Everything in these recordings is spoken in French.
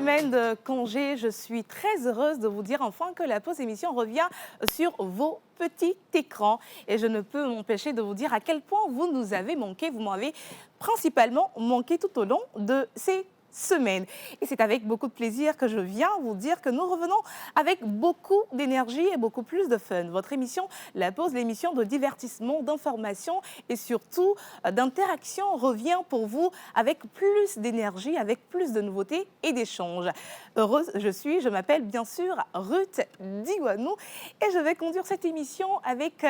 semaine de congé, je suis très heureuse de vous dire enfin que la pause émission revient sur vos petits écrans. Et je ne peux m'empêcher de vous dire à quel point vous nous avez manqué. Vous m'avez principalement manqué tout au long de ces semaines. Et c'est avec beaucoup de plaisir que je viens vous dire que nous revenons avec beaucoup d'énergie et beaucoup plus de fun. Votre émission, La Pause, l'émission de divertissement, d'information et surtout d'interaction revient pour vous avec plus d'énergie, avec plus de nouveautés et d'échanges. Heureuse je m'appelle bien sûr Ruth Digouanou et je vais conduire cette émission avec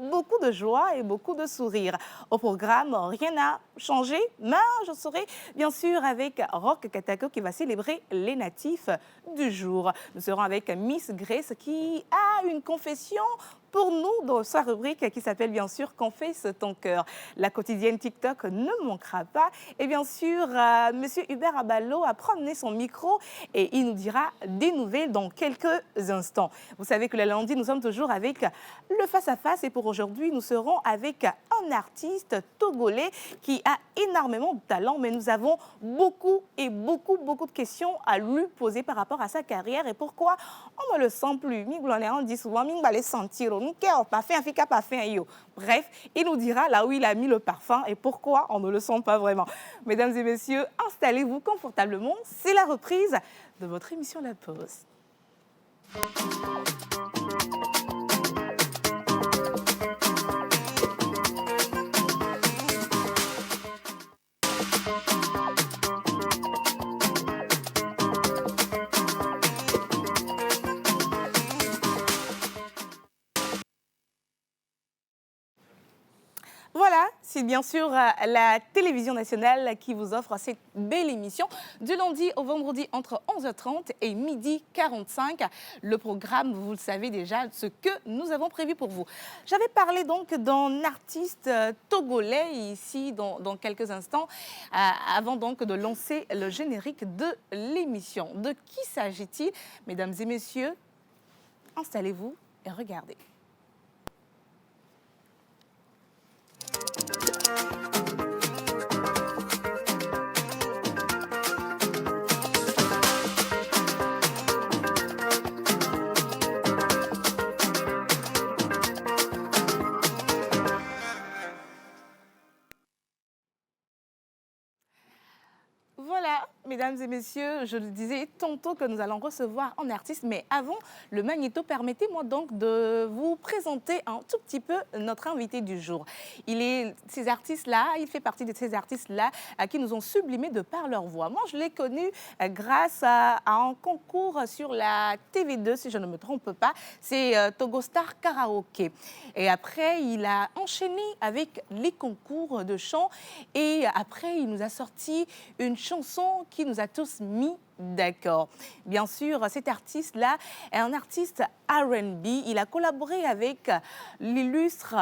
beaucoup de joie et beaucoup de sourire. Au programme, rien n'a changé, mais je serai bien sûr avec Rock Katako qui va célébrer les natifs du jour. Nous serons avec Miss Grace qui a une confession pour nous dans sa rubrique qui s'appelle bien sûr Confesse ton cœur. La quotidienne TikTok ne manquera pas. Et bien sûr, Monsieur Hubert Abalo a promené son micro et il nous dira des nouvelles dans quelques instants. Vous savez que le lundi, nous sommes toujours avec le face-à-face et pour aujourd'hui, nous serons avec un artiste togolais qui a énormément de talent, mais nous avons beaucoup de questions à lui poser par rapport à sa carrière et pourquoi on ne le sent plus. On dit souvent, on va les sentir. Bref, il nous dira là où il a mis le parfum et pourquoi on ne le sent pas vraiment. Mesdames et messieurs, installez-vous confortablement. C'est la reprise de votre émission La Pause. Voilà, c'est bien sûr la télévision nationale qui vous offre cette belle émission du lundi au vendredi entre 11h30 et midi 45. Le programme, vous le savez déjà, ce que nous avons prévu pour vous. J'avais parlé donc d'un artiste togolais ici dans quelques instants, avant donc de lancer le générique de l'émission. De qui s'agit-il? Mesdames et messieurs, installez-vous et regardez. Voilà, mesdames et messieurs, je le disais tantôt que nous allons recevoir un artiste, mais avant le magnéto, permettez-moi donc de vous présenter un tout petit peu notre invité du jour. Il fait partie de ces artistes-là qui nous ont sublimés de par leur voix. Moi, je l'ai connu grâce à un concours sur la TV2, si je ne me trompe pas, c'est Togo Star Karaoke. Et après, il a enchaîné avec les concours de chant et après, il nous a sorti une chanson qui nous a tous mis d'accord. Bien sûr, cet artiste-là est un artiste R&B. Il a collaboré avec l'illustre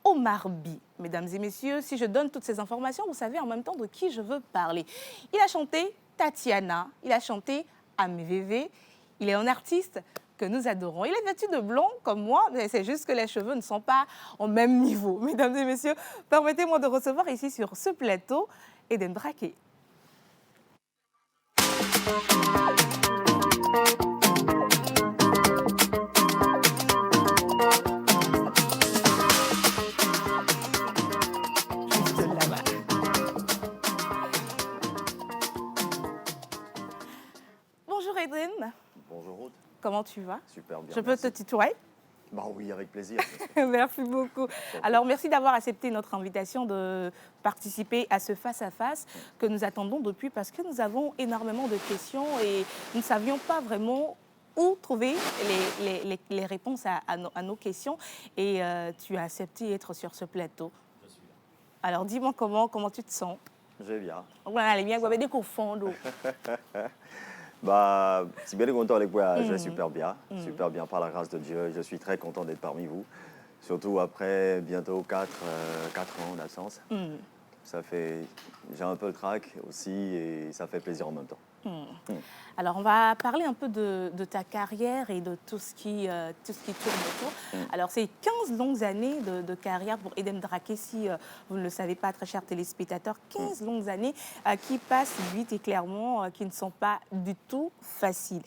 Omar By. Mesdames et messieurs, si je donne toutes ces informations, vous savez en même temps de qui je veux parler. Il a chanté Tatiana, il a chanté Amvv. Il est un artiste que nous adorons. Il est vêtu de blanc comme moi, mais c'est juste que les cheveux ne sont pas au même niveau. Mesdames et messieurs, permettez-moi de recevoir ici sur ce plateau Eden Braquet. Bonjour Eden. Bonjour Ruth. Comment tu vas? Super bien. Je peux te tutoyer? Bah oui, avec plaisir. Merci beaucoup. Alors, merci d'avoir accepté notre invitation de participer à ce face-à-face que nous attendons depuis parce que nous avons énormément de questions et nous ne savions pas vraiment où trouver les réponses à nos questions. Et tu as accepté d'être sur ce plateau. Je suis là. Alors, dis-moi comment tu te sens? Je vais bien. Voilà, les miens, vous avez des confondus. Bah, si bien content avec moi, je vais super bien. Super bien, par la grâce de Dieu. Je suis très content d'être parmi vous. Surtout après bientôt 4 ans d'absence. Ça fait... J'ai un peu le trac aussi et ça fait plaisir en même temps. Hmm. Alors, on va parler un peu de ta carrière et de tout ce qui tourne autour. Alors, c'est 15 longues années de carrière pour Eden Drake, si vous ne le savez pas, très chers téléspectateurs. 15 longues années qui passent vite et clairement, qui ne sont pas du tout faciles.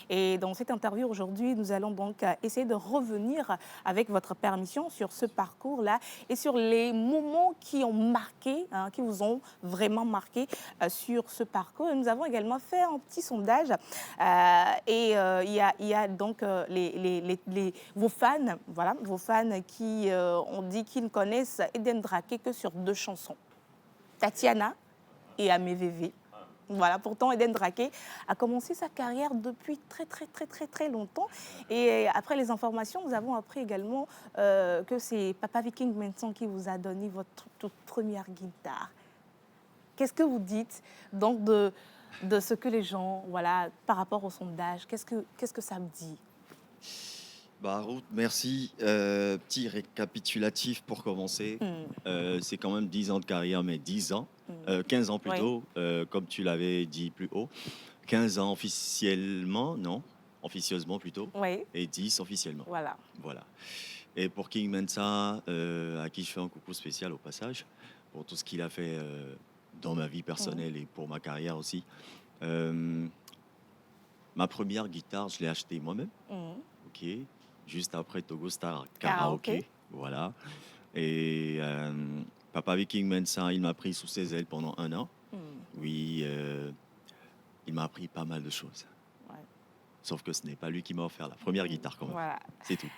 Et dans cette interview aujourd'hui, nous allons donc essayer de revenir, avec votre permission, sur ce parcours-là et sur les moments qui ont marqué, qui vous ont vraiment marqué sur ce parcours. Et nous avons également fait un petit sondage il y a donc vos fans, voilà, vos fans qui ont dit qu'ils ne connaissent Eden Drake que sur 2 chansons, Tatiana et Amévévé. Voilà, pourtant Eden Drake a commencé sa carrière depuis très longtemps. Et après les informations, nous avons appris également que c'est Papa Viking Mensah qui vous a donné votre toute première guitare. Qu'est-ce que vous dites donc de ce que les gens, voilà, par rapport au sondage, qu'est-ce que ça me dit? Bah, Ruth, merci. Petit récapitulatif pour commencer. C'est quand même 10 ans de carrière, mais 10 ans, 15 ans Oui, plutôt, comme tu l'avais dit plus haut. 15 ans officiellement, non, officieusement plutôt, oui, et 10 officiellement. voilà. Voilà. Et pour King Mensah, à qui je fais un coucou spécial au passage, pour tout ce qu'il a fait dans ma vie personnelle et pour ma carrière aussi. Euh, Ma première guitare, je l'ai achetée moi-même. Ok. Juste après Togo Star Karaoké. Karaoké. Voilà. Et Papa Viking Mensah, il m'a pris sous ses ailes pendant 1 an. Oui, il m'a appris pas mal de choses. Ouais. Sauf que ce n'est pas lui qui m'a offert la première guitare quand même. Voilà. C'est tout.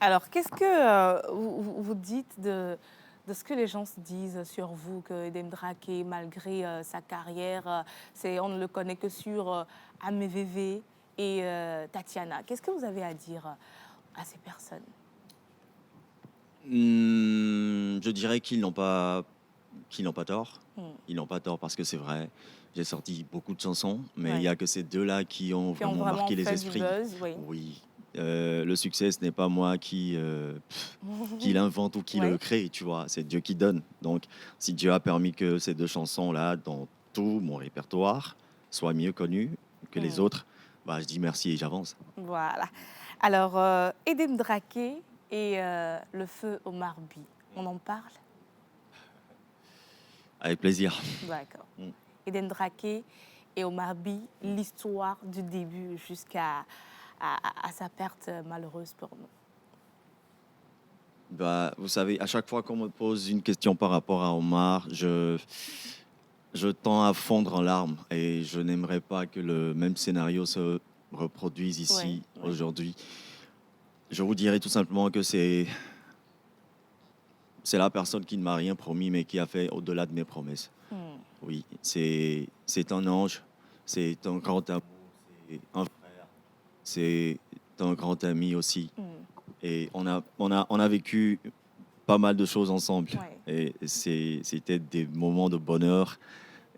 Alors, qu'est-ce que vous dites de ce que les gens se disent sur vous, que Eden Drake, malgré sa carrière, on ne le connaît que sur Amévévé et Tatiana. Qu'est-ce que vous avez à dire à ces personnes? Je dirais qu'ils n'ont pas tort. Ils n'ont pas tort parce que c'est vrai. J'ai sorti beaucoup de chansons, mais il n'y Ouais. a que ces deux-là qui ont Qui ont vraiment vraiment marqué les fait du esprits. buzz, oui. Oui. Le succès, ce n'est pas moi qui l'invente ou qui Ouais. le crée, tu vois. C'est Dieu qui donne. Donc, si Dieu a permis que ces 2 chansons-là, dans tout mon répertoire, soient mieux connues que les autres, bah, je dis merci et j'avance. Voilà. Alors, Eden Drake et le feu au Marby, on en parle? Avec plaisir. D'accord. Mm. Eden Drake et Omar By, l'histoire du début jusqu'à à sa perte malheureuse pour nous. Bah, vous savez, à chaque fois qu'on me pose une question par rapport à Omar, je tends à fondre en larmes et je n'aimerais pas que le même scénario se reproduise ici, Oui. aujourd'hui. Je vous dirais tout simplement que c'est la personne qui ne m'a rien promis, mais qui a fait au-delà de mes promesses. Oui, c'est un ange, c'est un grand amour, c'est un frère, c'est un grand ami aussi. Et on a vécu pas mal de choses ensemble. Ouais. Et c'était des moments de bonheur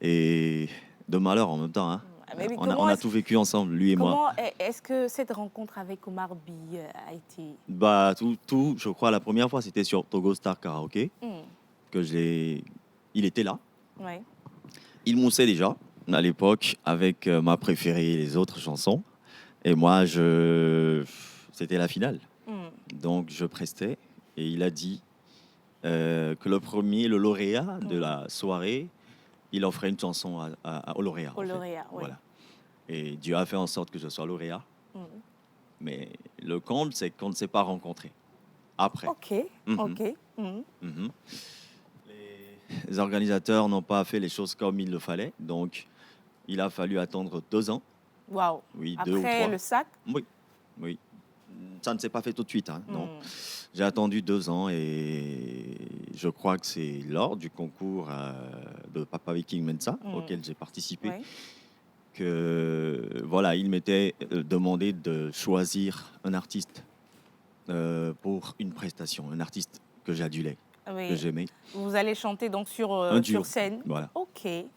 et de malheur en même temps, hein. Mais oui, On a tout vécu ensemble, lui et moi. comment est-ce que cette rencontre avec Omar By a été? Bah, je crois, la première fois, c'était sur Togo Star Karaoke, que il était là. Oui. Il moussait déjà, à l'époque, avec ma préférée et les autres chansons. Et moi, c'était la finale. Donc, je prestais. Et il a dit que le lauréat de la soirée, il offrait une chanson au lauréat. Au en fait. lauréat, oui. Voilà. Et Dieu a fait en sorte que je sois lauréat. Mais le comble, c'est qu'on ne s'est pas rencontrés. Après. Ok, Mhm. ok. Mhm. Les organisateurs n'ont pas fait les choses comme il le fallait. Donc, il a fallu attendre 2 ans. Waouh. Oui, 2 ou Après 3. le sac? Oui, oui. Ça ne s'est pas fait tout de suite, hein, non. J'ai attendu 2 ans et je crois que c'est lors du concours de Papa Viking Mensah auquel j'ai participé Oui. que voilà, il m'était demandé de choisir un artiste pour une prestation, un artiste que j'adulais, que Oui. j'aimais, Vous allez chanter donc un duo. sur scène? Voilà. Ok. Et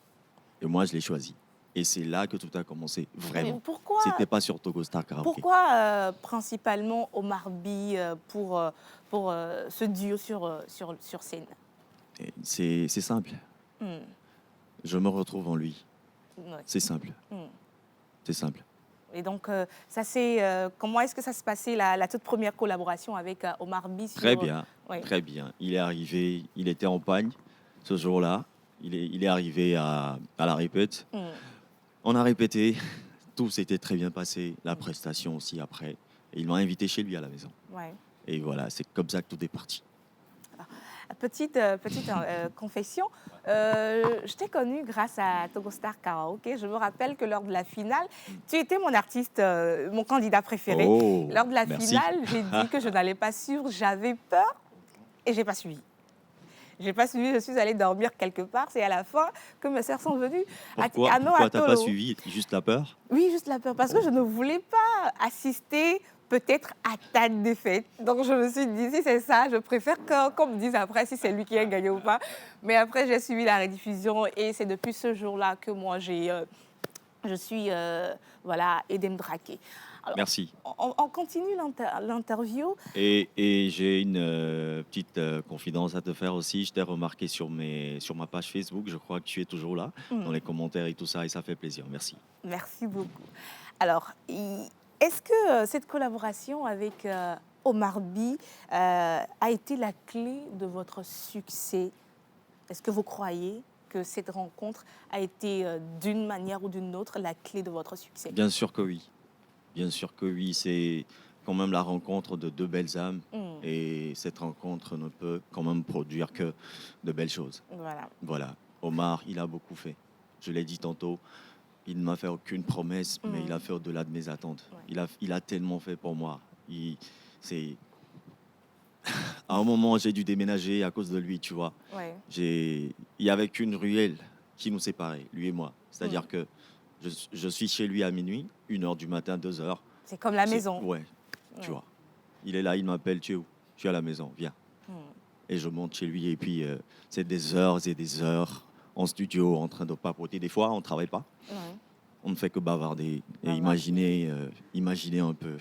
moi, je l'ai choisi. Et c'est là que tout a commencé, Mais vraiment. pourquoi, C'était pas sur Togo Star Karaoke. principalement Omar By pour ce duo sur scène? Et c'est simple. Je me retrouve en lui. Ouais. C'est simple. C'est simple. Et donc, comment est-ce que ça se passait, la toute première collaboration avec Omar Sy Très bien, Oui. très bien. Il est arrivé, il était en pagne ce jour-là. Il est arrivé à la répète. Mm. On a répété, tout s'était très bien passé, la prestation aussi après. Et il m'a invité chez lui à la maison. Ouais. Et voilà, c'est comme ça que tout est parti. Petite confession, je t'ai connu grâce à Togo Star Karaoke. Je me rappelle que lors de la finale, tu étais mon artiste, mon candidat préféré. Oh, Lors de la merci. finale, j'ai dit que je n'allais pas suivre, j'avais peur et j'ai pas suivi. J'ai pas suivi, je suis allée dormir quelque part. C'est à la fin que mes sœurs sont venues. Pourquoi t'as pas suivi? Juste la peur? Oui, juste la peur, parce que je ne voulais pas assister peut-être à ta défaite. Donc je me suis dit, si c'est ça, je préfère qu'on me dise après si c'est lui qui a gagné ou pas. Mais après, j'ai suivi la rediffusion et c'est depuis ce jour-là que moi, je suis Edem Draké. Alors, Merci. on continue l'interview. Et j'ai une petite confidence à te faire aussi. Je t'ai remarqué sur ma page Facebook. Je crois que tu es toujours là, dans les commentaires et tout ça, et ça fait plaisir. Merci. Merci beaucoup. Alors, est-ce que cette collaboration avec Omar Sy a été la clé de votre succès? Est-ce que vous croyez que cette rencontre a été d'une manière ou d'une autre la clé de votre succès? Bien sûr que oui. Bien sûr que oui. C'est quand même la rencontre de deux belles âmes. Et cette rencontre ne peut quand même produire que de belles choses. Voilà. Omar, il a beaucoup fait. Je l'ai dit tantôt. Il ne m'a fait aucune promesse, mais il a fait au-delà de mes attentes. Ouais. Il a tellement fait pour moi. À un moment, j'ai dû déménager à cause de lui, tu vois. Ouais. Il n'y avait qu'une ruelle qui nous séparait, lui et moi. C'est-à-dire que je suis chez lui à minuit, 1h du matin, 2h. C'est comme la maison. Ouais, tu vois. Il est là, il m'appelle, tu es où? Je suis à la maison, viens. Et je monte chez lui et puis c'est des heures et des heures en studio en train de papoter. Des fois, on ne travaille pas. On ne fait que bavarder et imaginer un peu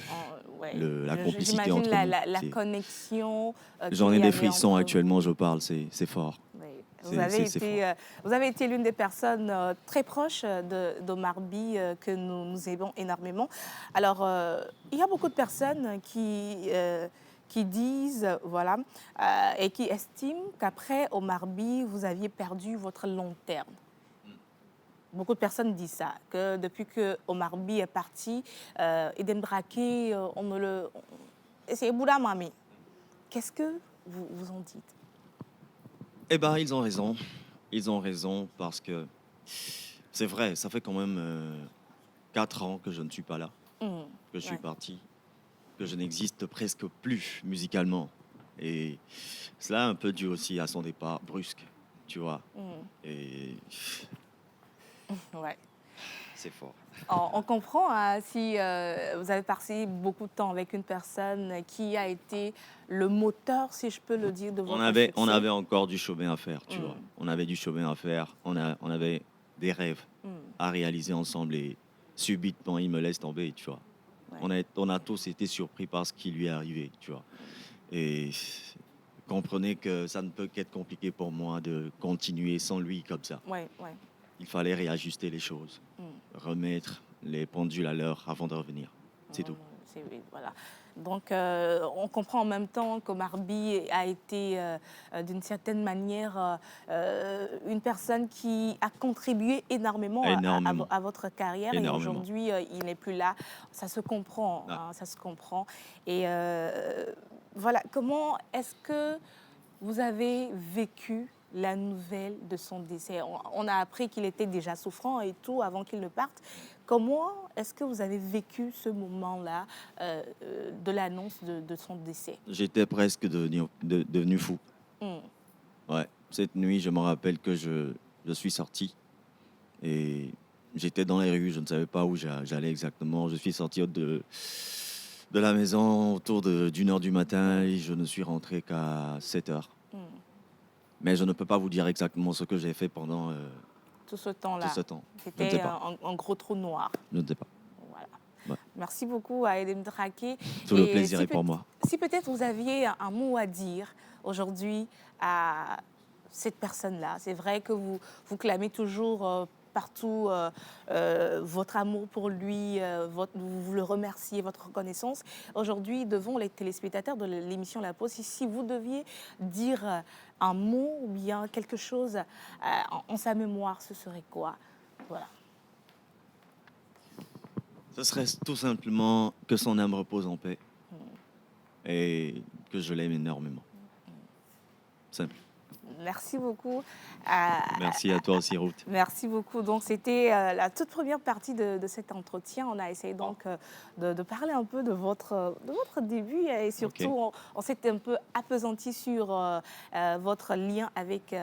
la complicité entre nous. La connexion. J'en ai des frissons actuellement, je parle, c'est fort. Oui. Vous avez été l'une des personnes très proches d'Omar Sy que nous aimons énormément. Alors, il y a beaucoup de personnes qui disent, et qui estiment qu'après Omar Sy, vous aviez perdu votre long terme. Beaucoup de personnes disent ça, que depuis que Omar Sy est parti, Edem Draké, c'est Bouddha Mami. Qu'est-ce que vous en dites? Eh bien, ils ont raison. Ils ont raison parce que c'est vrai, ça fait quand même 4 ans que je ne suis pas là, que je suis parti, que je n'existe presque plus musicalement. Et cela a un peu dû aussi à son départ brusque, tu vois. Et ouais. C'est fort. On comprend si vous avez passé beaucoup de temps avec une personne qui a été le moteur, si je peux le dire, de votre succès. On avait encore du chemin à faire, tu vois. On avait du chemin à faire, on avait des rêves à réaliser ensemble et subitement, il me laisse tomber, tu vois. Ouais. On a tous été surpris par ce qui lui est arrivé, tu vois. Et comprenez que ça ne peut qu'être compliqué pour moi de continuer sans lui comme ça. Ouais. Il fallait réajuster les choses, remettre les pendules à l'heure avant de revenir. C'est tout. Voilà. Donc, on comprend en même temps qu'Omar Sy a été, d'une certaine manière, une personne qui a contribué énormément. À votre carrière. Et aujourd'hui, il n'est plus là. Ça se comprend. Ça se comprend. Et voilà. Comment est-ce que vous avez vécu la nouvelle de son décès? On a appris qu'il était déjà souffrant et tout avant qu'il ne parte. Comment est-ce que vous avez vécu ce moment-là de l'annonce de son décès? J'étais presque devenu fou. Ouais. Cette nuit, je me rappelle que je suis sorti et j'étais dans les rues. Je ne savais pas où j'allais exactement. Je suis sorti de la maison autour d'1h du matin et je ne suis rentré qu'à 7h. Mais je ne peux pas vous dire exactement ce que j'ai fait pendant tout ce temps-là. C'était un gros trou noir. Je ne sais pas. Voilà. Ouais. Merci beaucoup à Edem Draké. Tout le plaisir est pour moi. Si peut-être vous aviez un mot à dire aujourd'hui à cette personne-là. C'est vrai que vous clamez toujours partout votre amour pour lui, vous le remerciez, votre reconnaissance. Aujourd'hui, devant les téléspectateurs de l'émission La Pause, si vous deviez dire un mot ou bien quelque chose en sa mémoire, ce serait quoi? Voilà. Ce serait tout simplement que son âme repose en paix et que je l'aime énormément. Simple. Merci beaucoup. Merci à toi aussi, Ruth. Merci beaucoup. Donc, c'était la toute première partie de cet entretien. On a essayé donc de parler un peu de votre début et surtout, on s'est un peu appesanti sur votre lien avec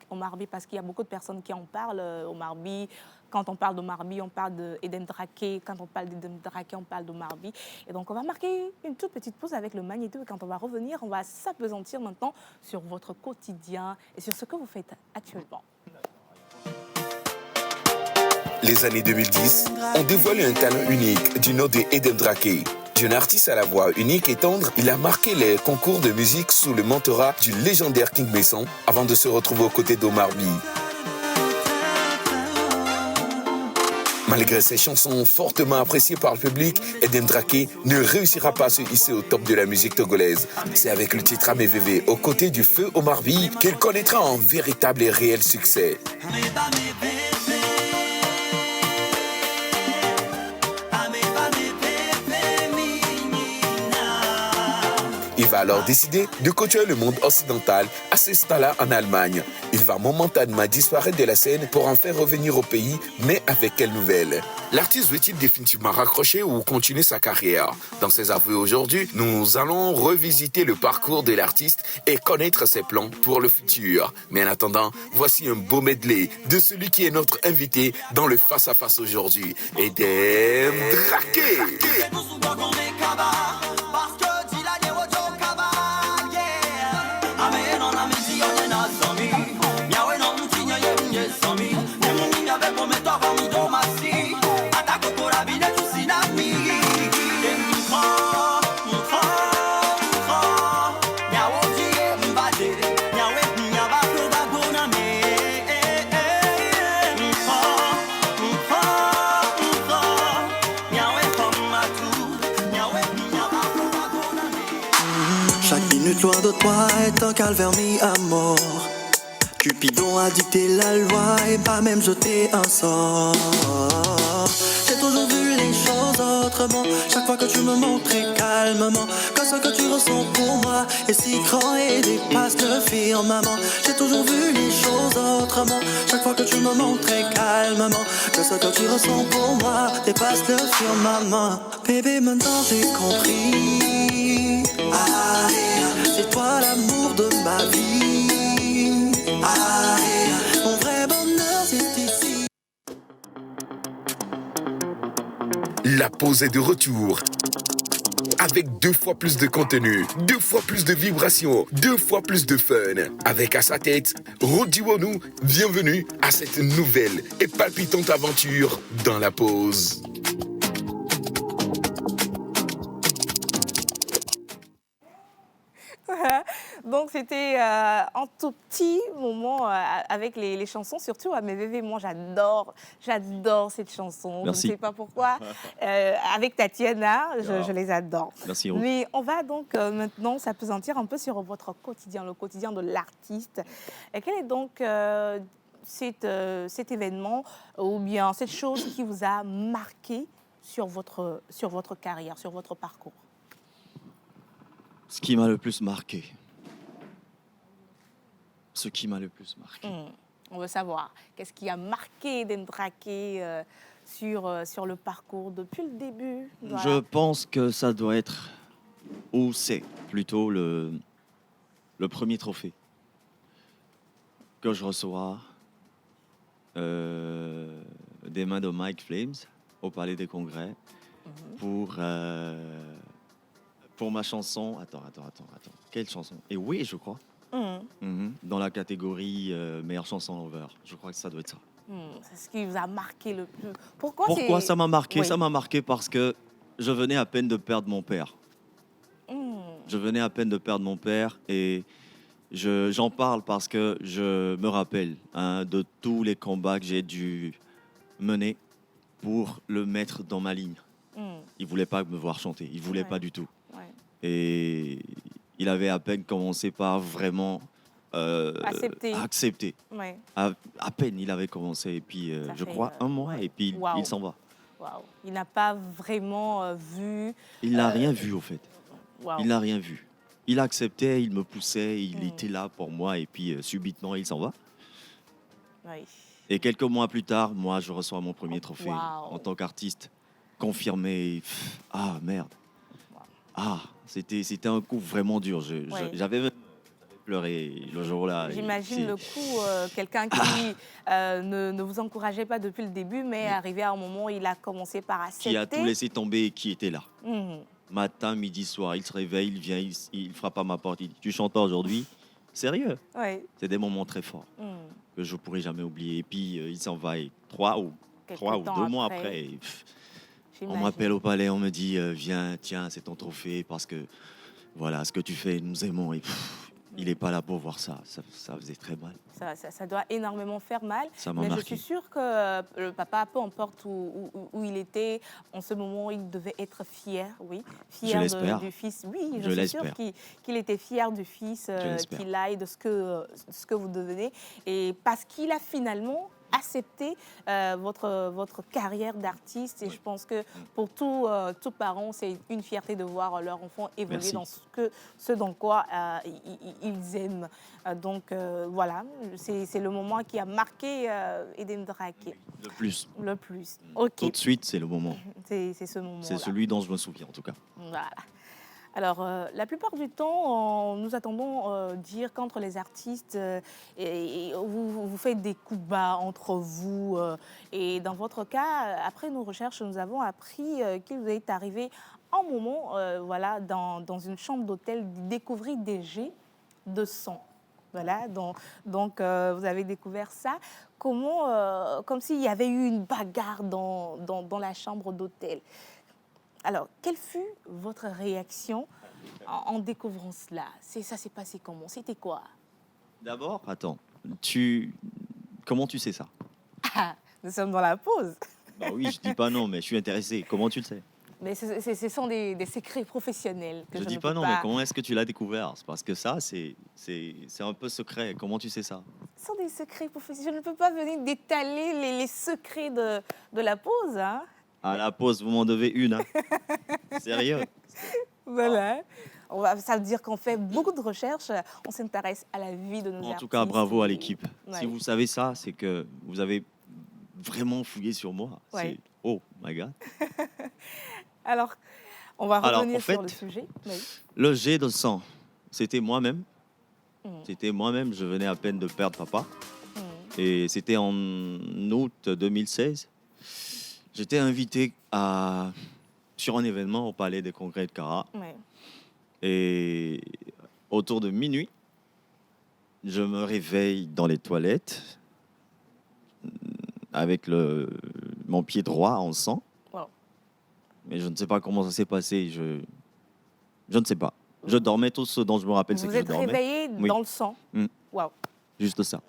Omar By parce qu'il y a beaucoup de personnes qui en parlent. Omar By. Quand on parle d'Omar By, on parle d'Eden Draké. Quand on parle d'Eden Draké, on parle d'Omar By. Et donc, on va marquer une toute petite pause avec le magnéto. Et quand on va revenir, on va s'appesantir maintenant sur votre quotidien et sur ce que vous faites actuellement. Les années 2010 ont dévoilé un talent unique du nom de Eden Draké. Jeune artiste à la voix unique et tendre, il a marqué les concours de musique sous le mentorat du légendaire King Besson avant de se retrouver aux côtés d'Omar By. Malgré ses chansons fortement appréciées par le public, Eden Draké ne réussira pas à se hisser au top de la musique togolaise. C'est avec le titre Amevévé, aux côtés du feu Omar By, qu'il connaîtra un véritable et réel succès. Il va alors décider de côtoyer le monde occidental à s'installer en Allemagne. Il va momentanément disparaître de la scène pour en faire revenir au pays, mais avec quelle nouvelle? L'artiste veut-il définitivement raccrocher ou continuer sa carrière? Dans ses aveux aujourd'hui, nous allons revisiter le parcours de l'artiste et connaître ses plans pour le futur. Mais en attendant, voici un beau medley de celui qui est notre invité dans le face-à-face aujourd'hui, Eden Draké. Chaque minute loin de toi est un calvaire mis à mort. Cupidon a dicté la loi et pas même jeté un sort. J'ai toujours vu les choses autrement. Chaque fois que tu me montrais calmement que ce que tu ressens pour moi est si grand et dépasse le firmament. J'ai toujours vu les choses autrement. Chaque fois que tu me montrais calmement que ce que tu ressens pour moi dépasse le firmament. Bébé, maintenant j'ai compris. Ah, c'est toi l'amour de ma vie. Ah, mon vrai bonheur c'est ici. La pause est de retour. Avec 2 fois plus de contenu, 2 fois plus de vibrations, 2 fois plus de fun. Avec à sa tête, Rudy Wonou, bienvenue à cette nouvelle et palpitante aventure dans la pause. Donc, c'était un tout petit moment avec les chansons, surtout à mes bébés. Moi, j'adore cette chanson. Merci. Je ne sais pas pourquoi. Avec Tatiana, je les adore. Merci, Ruth. Mais on va donc maintenant s'appesantir un peu sur votre quotidien, le quotidien de l'artiste. Et quel est donc cet événement ou bien cette chose qui vous a marqué sur votre carrière, sur votre parcours? Ce qui m'a le plus marqué. On veut savoir, qu'est-ce qui a marqué Eden Draké sur le parcours depuis le début? Voilà. Je pense que ça doit être, ou c'est plutôt le premier trophée que je reçois des mains de Mike Flames au Palais des Congrès pour ma chanson. Attends. Quelle chanson? Et oui, je crois. Dans la catégorie meilleure chanson over. Je crois que ça doit être ça. C'est ce qui vous a marqué le plus. Pourquoi ça m'a marqué? Oui. Ça m'a marqué parce que je venais à peine de perdre mon père. Je venais à peine de perdre mon père et j'en parle parce que je me rappelle de tous les combats que j'ai dû mené pour le mettre dans ma ligne. Mm. Il voulait pas me voir chanter, il voulait Ouais. pas du tout. Ouais. Et il avait à peine commencé par vraiment accepter. Ouais. À peine il avait commencé, et puis Ça je fait, crois un mois, ouais. et puis Waouh. il s'en va. Waouh. Il n'a pas vraiment vu. Il n'a rien vu au fait. Waouh. Il n'a rien vu. Il acceptait, il me poussait, il Mm. était là pour moi, et puis subitement il s'en va. Oui. Et quelques mois plus tard, moi je reçois mon premier trophée Waouh. en tant qu'artiste confirmé. Ah merde. Ah, c'était un coup vraiment dur. Ouais. J'avais même pleuré le jour-là. Et J'imagine c'est- le coup, quelqu'un qui ne vous encourageait pas depuis le début, mais arrivé à un moment, il a commencé par accepter. Qui a tout laissé tomber et qui était là. Mhm. Matin, midi, soir, il se réveille, il vient, il frappe à ma porte, il dit tu chantes pas aujourd'hui? Sérieux? Ouais. C'est des moments très forts Mhm. que je pourrai jamais oublier. Et puis il s'en va, et 2 mois après, et, on J'imagine. m'appelle au palais, on me dit viens, tiens, c'est ton trophée parce que voilà ce que tu fais, nous aimons. Et il n'est pas là pour voir ça. Ça faisait très mal. Ça doit énormément faire mal. Ça m'a Mais je marqué. suis sûre que le papa, peu importe où il était, en ce moment, il devait être fier, oui. Fier l'espère. du fils. Oui, Je je suis sûre l'espère. qu'il était fier du fils, l'espère. qu'il aille de ce que vous devenez. Et parce qu'il a finalement accepté votre carrière d'artiste. Et je pense que pour tout parent, c'est une fierté de voir leur enfant évoluer Merci. dans ce dans quoi ils aiment. Voilà, c'est le moment qui a marqué Eden Drake Le plus. le plus. Ok, Tout de suite, c'est le moment. c'est ce moment-là. C'est celui dont je me souviens en tout cas. Voilà. Alors, la plupart du temps, nous attendons dire qu'entre les artistes, vous faites des coups bas entre vous. Et dans votre cas, après nos recherches, nous avons appris qu'il vous est arrivé un moment, voilà, dans une chambre d'hôtel, de découvrir des jets de sang. Voilà, donc vous avez découvert ça. Comment, comme s'il y avait eu une bagarre dans la chambre d'hôtel. Alors, quelle fut votre réaction en découvrant cela? Ça s'est passé comment? C'était quoi? D'abord, attends, comment tu sais ça? Ah, nous sommes dans la pause. Bah oui, je dis pas non, mais je suis intéressé. Comment tu le sais? Mais ce sont des secrets professionnels que Je je dis ne pas peux non, mais comment est-ce que tu l'as découvert? C'est parce que ça, c'est un peu secret. Comment tu sais ça? Ce sont des secrets professionnels. Je ne peux pas venir détaler les secrets de la pause. Hein. À la pause, vous m'en devez une. Hein. Sérieux? Voilà. Ça veut dire qu'on fait beaucoup de recherches. On s'intéresse à la vie de nos artistes. En tout cas, bravo à et- l'équipe. Ouais. Si vous savez ça, c'est que vous avez vraiment fouillé sur moi. Ouais. Oh my God. Alors, on va Alors, revenir en fait, sur le sujet. Oui. Le jet de sang, c'était moi-même. Mm. C'était moi-même. Je venais à peine de perdre papa. Mm. Et c'était en août 2016. J'étais invité sur un événement au Palais des Congrès de Cara. Ouais. Et autour de minuit, je me réveille dans les toilettes avec mon pied droit en sang. Wow. Mais je ne sais pas comment ça s'est passé. Je ne sais pas. Je dormais, tout ce dont je me rappelle, c'est Vous que je êtes dormais. réveillé Oui. dans le sang. Mm. Waouh. Juste ça.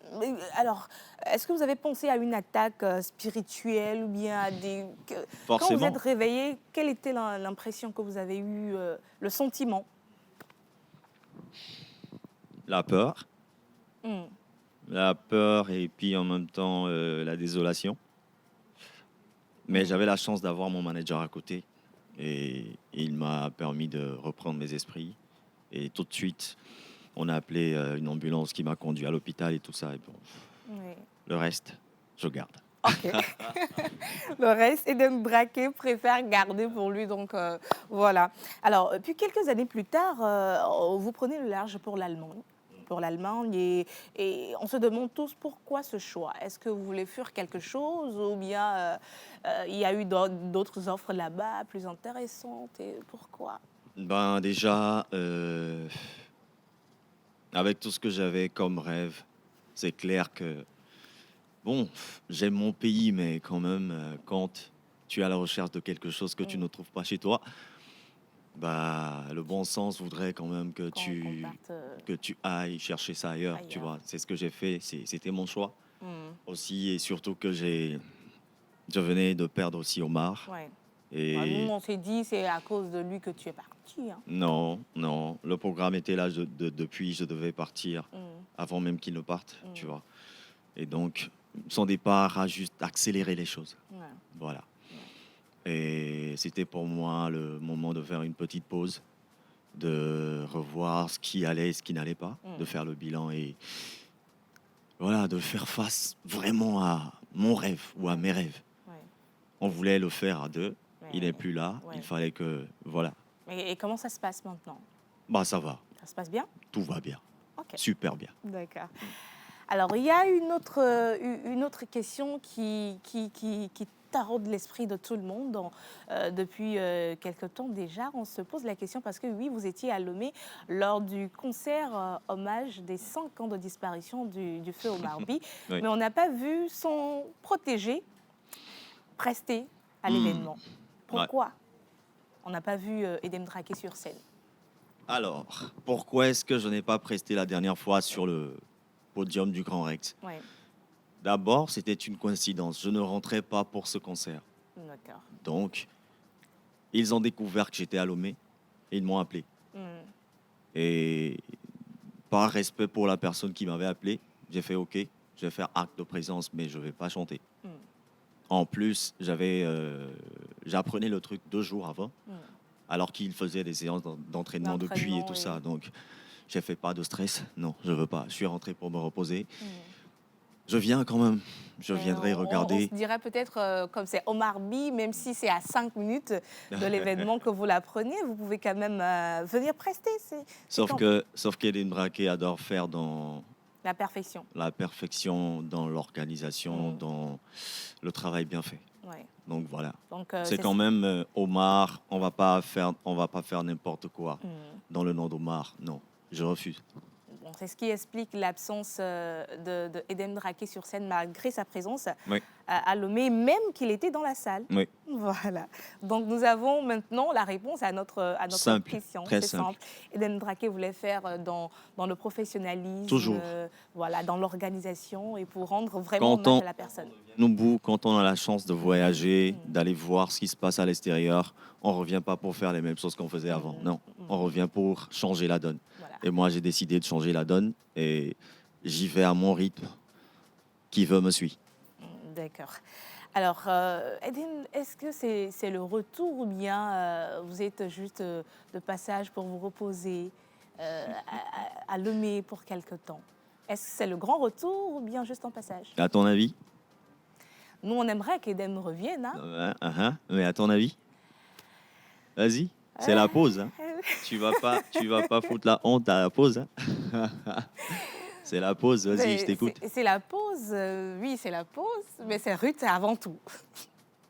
Alors, est-ce que vous avez pensé à une attaque spirituelle ou bien à des... Quand vous Forcément. êtes réveillé, quelle était l'impression que vous avez eue, le sentiment? La peur. Mm. La peur et puis en même temps la désolation. Mais j'avais la chance d'avoir mon manager à côté et il m'a permis de reprendre mes esprits. Et tout de suite, on a appelé une ambulance qui m'a conduit à l'hôpital et tout ça. Et bon, Oui. le reste, je garde. Ok. Le reste, Eden Drake préfère garder pour lui. Donc, voilà. Alors, puis quelques années plus tard, vous prenez le large pour l'Allemagne. Et on se demande tous pourquoi ce choix. Est-ce que vous voulez fuir quelque chose ou bien il y a eu d'autres offres là-bas plus intéressantes et pourquoi? Ben déjà, avec tout ce que j'avais comme rêve, c'est clair que, bon, j'aime mon pays, mais quand même, quand tu es à la recherche de quelque chose que tu ne trouves pas chez toi, bah, le bon sens voudrait quand même que Qu'on parte, que tu ailles chercher ça ailleurs, tu ailleurs. vois. C'est ce que j'ai fait, c'était mon choix hmm. aussi, et surtout que j'ai Je venais de perdre aussi Omar. Ouais. Et Nous, on s'est dit, c'est à cause de lui que tu es parti. Hein. non, non, le programme était là depuis, je devais partir Mm. avant même qu'il ne parte, tu vois. Et donc, son départ a juste accéléré les choses. Ouais. Voilà. Et c'était pour moi le moment de faire une petite pause, de revoir ce qui allait et ce qui n'allait pas, de faire le bilan et voilà, de faire face vraiment à mon rêve ou à mes rêves. Ouais. On voulait le faire à deux, Ouais. il n'est plus là, Ouais. il fallait que, voilà. Et comment ça se passe maintenant? Bah ça va, Ça se passe bien? tout va bien, Ok. super bien. D'accord. Alors, il y a une autre question qui taraude l'esprit de tout le monde depuis quelque temps déjà. On se pose la question parce que oui, vous étiez à Lomé lors du concert hommage des 100 ans de disparition du feu Omar By, Oui. mais on n'a pas vu son protégé prester à l'événement. Pourquoi on n'a pas vu Edem Draké sur scène? Alors, pourquoi est-ce que je n'ai pas presté la dernière fois sur le podium du Grand Rex? Ouais, D'abord, c'était une coïncidence. Je ne rentrais pas pour ce concert. d'accord. Donc, ils ont découvert que j'étais à Lomé et ils m'ont appelé. Hmm. Et par respect pour la personne qui m'avait appelé, j'ai fait OK, je vais faire acte de présence, mais je ne vais pas chanter. Mm. En plus, j'apprenais le truc 2 jours avant, alors qu'ils faisaient des séances d'entraînement depuis et tout ça. Donc, j'ai fait pas de stress. Non, je veux pas. Je suis rentré pour me reposer. Je viens quand même. Je viendrai regarder. On se dirait peut-être, comme c'est Omar By, même si c'est à 5 minutes de l'événement que vous l'apprenez, vous pouvez quand même venir prester. Sauf qu'Eden Braquet adore faire dans la perfection. la perfection, dans l'organisation, dans le travail bien fait. Ouais. Donc voilà. Donc, c'est quand même Omar. On va pas faire n'importe quoi dans le nom d'Omar. Non, je refuse. Bon, c'est ce qui explique l'absence de Edem Draké sur scène malgré sa présence à Lomé, même qu'il était dans la salle. Oui. Voilà. Donc nous avons maintenant la réponse à notre Simple, question. très C'est simple. Edem Draké voulait faire dans le professionnalisme, toujours. Voilà, dans l'organisation et pour rendre vraiment hommage à la personne. Nous, quand on a la chance de voyager, d'aller voir ce qui se passe à l'extérieur, on ne revient pas pour faire les mêmes choses qu'on faisait avant. Non, on revient pour changer la donne. Voilà. Et moi, j'ai décidé de changer la donne et j'y vais à mon rythme. Qui veut me suit. D'accord. Alors, Edem, est-ce que c'est le retour ou bien vous êtes juste de passage pour vous reposer à Lomé pour quelque temps? Est-ce que c'est le grand retour ou bien juste en passage? À ton avis? Nous, on aimerait qu'Edem revienne. Hein? Mais à ton avis? Vas-y, c'est la pause. Hein. Tu vas pas foutre la honte à la pause. Hein. C'est la pause, vas-y, je t'écoute. C'est la pause, oui, c'est la pause, mais c'est Ruth avant tout.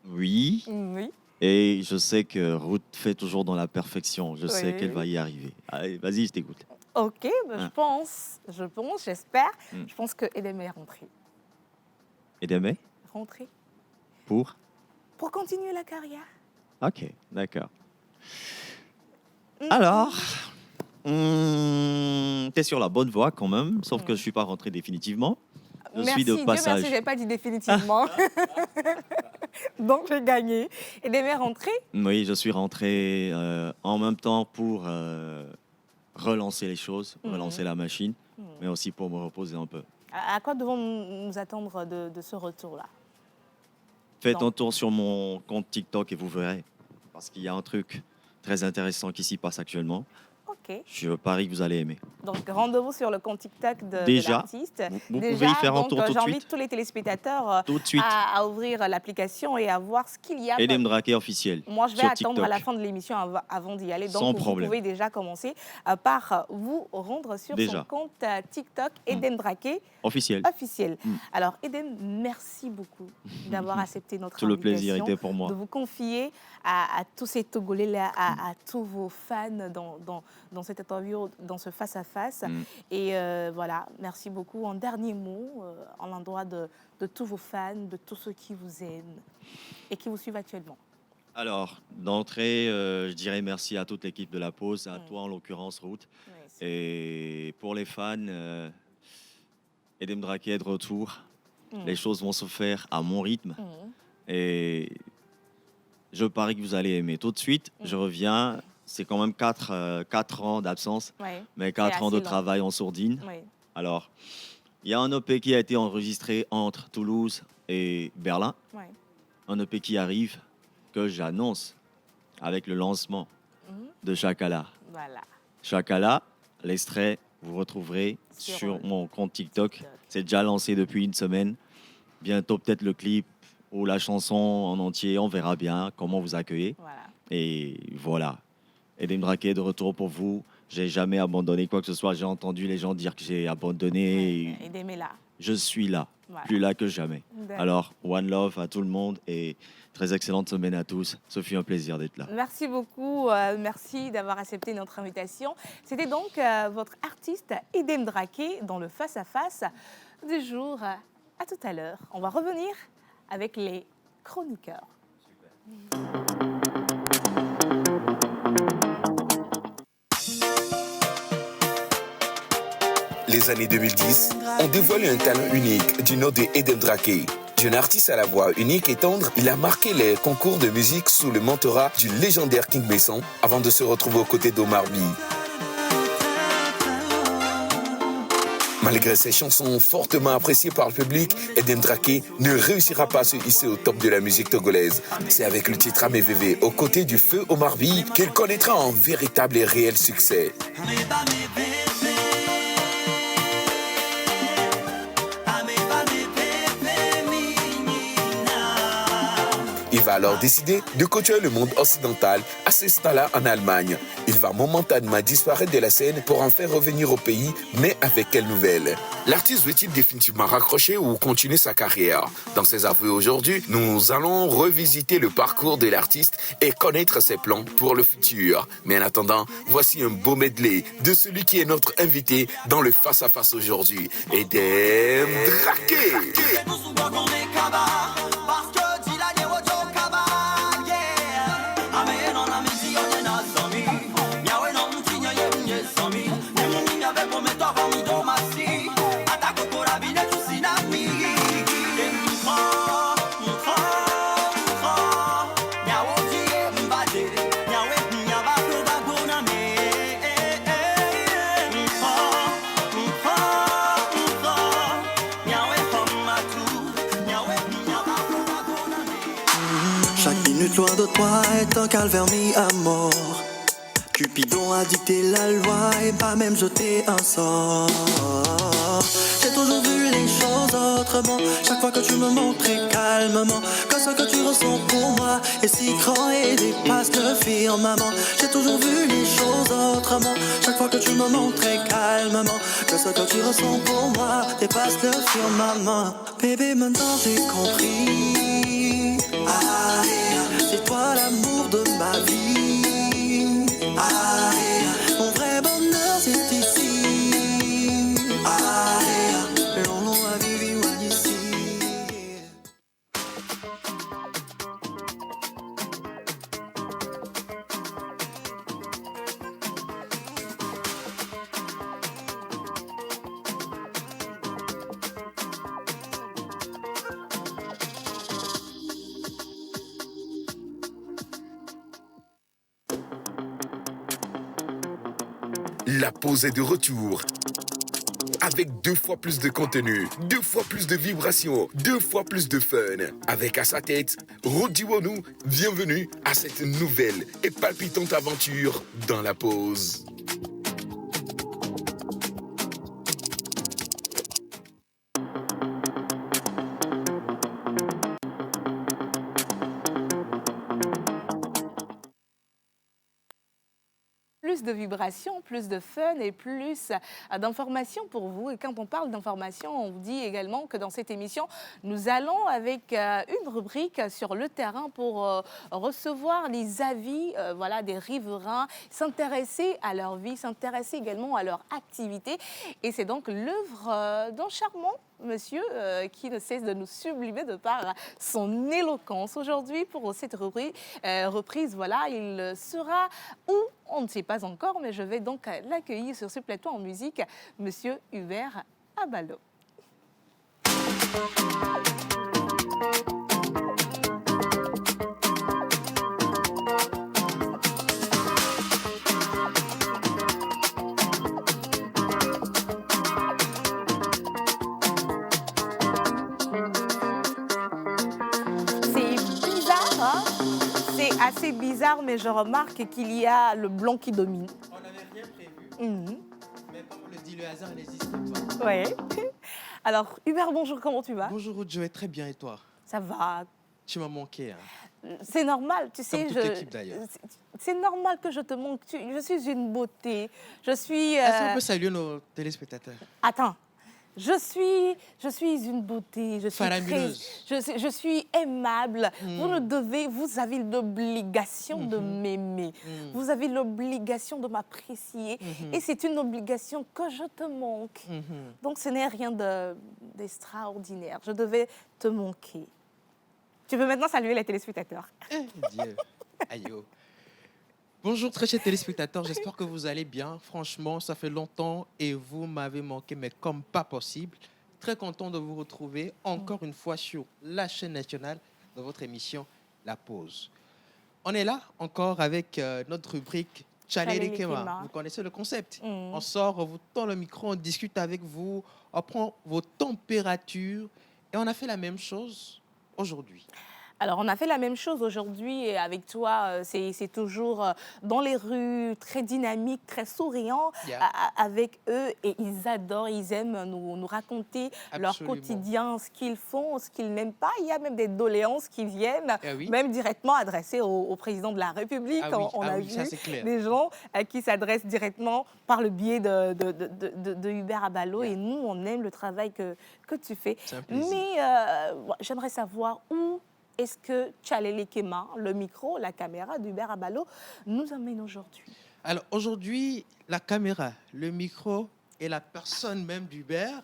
Oui. Oui. Et je sais que Ruth fait toujours dans la perfection. Je sais qu'elle va y arriver. Allez, vas-y, je t'écoute. Ok, je pense, j'espère. Je pense que Edem est rentré. Edem est Rentré. Pour continuer la carrière. Ok, d'accord. Alors, t'es sur la bonne voie quand même, sauf que je suis pas rentré définitivement. Je suis de passage. Dieu merci, j'ai pas dit définitivement. Donc j'ai gagné. Edem est rentré. Oui, je suis rentré en même temps pour relancer les choses, relancer la machine, mais aussi pour me reposer un peu. À quoi devons-nous nous attendre de ce retour-là? Faites un tour sur mon compte TikTok et vous verrez. Parce qu'il y a un truc très intéressant qui s'y passe actuellement. Ok. Je parie que vous allez aimer. Donc rendez-vous sur le compte TikTok de l'artiste. Vous pouvez y faire un tour tout de suite. J'invite tous les téléspectateurs Tout de suite. à ouvrir l'application et à voir ce qu'il y a. Edem Draké officiel. Moi, je vais sur attendre TikTok. à la fin de l'émission avant d'y aller. Donc, Sans vous problème. pouvez déjà commencer par vous rendre sur son compte TikTok Edem Draké officiel. Alors, Edem, merci beaucoup d'avoir accepté notre Tout invitation. le plaisir était pour moi. De vous confier à tous ces Togolais-là, à tous vos fans dans cette interview, dans ce face-à-face. Et voilà, merci beaucoup. En dernier mot, en l'endroit de tous vos fans, de tous ceux qui vous aiment et qui vous suivent actuellement. Alors, d'entrée, je dirais merci à toute l'équipe de La Pause, à toi en l'occurrence, Ruth. Et pour les fans, Edem Draké est de retour. Les choses vont se faire à mon rythme. Et je parie que vous allez aimer. Tout de suite, je reviens. C'est quand même 4 ans d'absence, Ouais. mais 4 ans assez de long. travail en sourdine. Oui. Alors, il y a un EP qui a été enregistré entre Toulouse et Berlin. Ouais. Un EP qui arrive, que j'annonce avec le lancement de Chakala. Voilà. Chakala, l'extrait, vous retrouverez Sur, sur mon compte TikTok. C'est déjà lancé depuis une semaine. Bientôt, peut-être le clip ou la chanson en entier. On verra bien comment vous accueillez. Voilà. Et voilà. Edem Draké de retour pour vous. J'ai jamais abandonné quoi que ce soit. J'ai entendu les gens dire que j'ai abandonné. Et d'aimer là. Je suis là, Voilà. plus là que jamais. D'accord. Alors, one love à tout le monde et très excellente semaine à tous. Ce fut un plaisir d'être là. Merci beaucoup, merci d'avoir accepté notre invitation. C'était donc votre artiste Edem Draké dans le face-à-face du jour. À tout à l'heure. On va revenir avec les chroniqueurs. Les années 2010 ont dévoilé un talent unique du nom de Edem Draké. Jeune artiste à la voix unique et tendre, il a marqué les concours de musique sous le mentorat du légendaire King Messon avant de se retrouver aux côtés d'Omar By. Malgré ses chansons fortement appréciées par le public, Edem Draké ne réussira pas à se hisser au top de la musique togolaise. C'est avec le titre Amévévé, aux côtés du feu Omar By, qu'il connaîtra un véritable et réel succès. Il va alors décider de côtoyer le monde occidental à s'installer en Allemagne. Il va momentanément disparaître de la scène pour en faire revenir au pays, mais avec quelle nouvelle? L'artiste veut-il définitivement raccrocher ou continuer sa carrière? Dans ses aveux aujourd'hui, nous allons revisiter le parcours de l'artiste et connaître ses plans pour le futur. Mais en attendant, voici un beau medley de celui qui est notre invité dans le face-à-face aujourd'hui, Edem Draké. Chaque minute loin de toi est un calvaire mis à mort. Cupidon a dicté la loi et pas même jeté un sort. J'ai toujours vu les choses autrement. Chaque fois que tu me montrais calmement que ce que tu ressens pour moi est si grand et dépasse le firmament. J'ai toujours vu les choses autrement. Chaque fois que tu me montrais calmement que ce que tu ressens pour moi dépasse le firmament. Bébé, maintenant j'ai compris. Ah, c'est toi l'amour de ma vie. Ah, mon vrai bonheur c'est ici. Ah, long à vivre ici. La pause est de retour. Avec 2 fois plus de contenu, 2 fois plus de vibrations, 2 fois plus de fun. Avec à sa tête, Rodi Wonou, bienvenue à cette nouvelle et palpitante aventure dans la pause. Plus de vibrations, plus de fun et plus d'informations pour vous. Et quand on parle d'informations, on vous dit également que dans cette émission, nous allons avec une rubrique sur le terrain pour recevoir les avis des riverains, s'intéresser à leur vie, s'intéresser également à leur activité. Et c'est donc l'œuvre d'un charmant monsieur qui ne cesse de nous sublimer de par son éloquence. Aujourd'hui, pour cette reprise, il sera où on ne sait pas encore, mais je vais donc l'accueillir sur ce plateau en musique, monsieur Hubert Abalo. assez bizarre, mais je remarque qu'il y a le blanc qui domine. On n'avait rien prévu, mais comme on le dit, le hasard n'existe pas. Oui. Alors, Hubert, bonjour, comment tu vas? Bonjour Ruth, je vais très bien et toi? Ça va. Tu m'as manqué, hein. C'est normal, tu sais. Comme toute l'équipe, d'ailleurs. C'est normal que je te manque. Je suis une beauté. Je suis. Est-ce qu'on peut saluer nos téléspectateurs? Attends. Je suis une beauté. Faramineuse. Je suis aimable. Vous avez l'obligation de m'aimer. Vous avez l'obligation de m'apprécier. Et c'est une obligation que je te manque. Donc ce n'est rien d'extraordinaire. Je devais te manquer. Tu peux maintenant saluer les téléspectateurs. Dieu. Aïe. Bonjour très chers téléspectateurs, j'espère que vous allez bien. Franchement, ça fait longtemps et vous m'avez manqué, mais comme pas possible. Très content de vous retrouver encore une fois sur la chaîne nationale dans votre émission La Pause. On est là encore avec notre rubrique Tchalé Kema. Vous connaissez le concept. On sort, on vous tend le micro, on discute avec vous, on prend vos températures et on a fait la même chose aujourd'hui. Alors, on a fait la même chose aujourd'hui et avec toi, c'est toujours dans les rues, très dynamique, très souriant avec eux et ils adorent, ils aiment nous raconter leur quotidien, ce qu'ils font, ce qu'ils n'aiment pas. Il y a même des doléances qui viennent, même directement adressées au président de la République. On a vu des gens qui s'adressent directement par le biais de Hubert Abalo et nous, on aime le travail que tu fais. Mais j'aimerais savoir où est-ce que Tchalé Kema, le micro, la caméra d'Hubert Abalo, nous amène aujourd'hui? Alors aujourd'hui, la caméra, le micro et la personne même d'Hubert,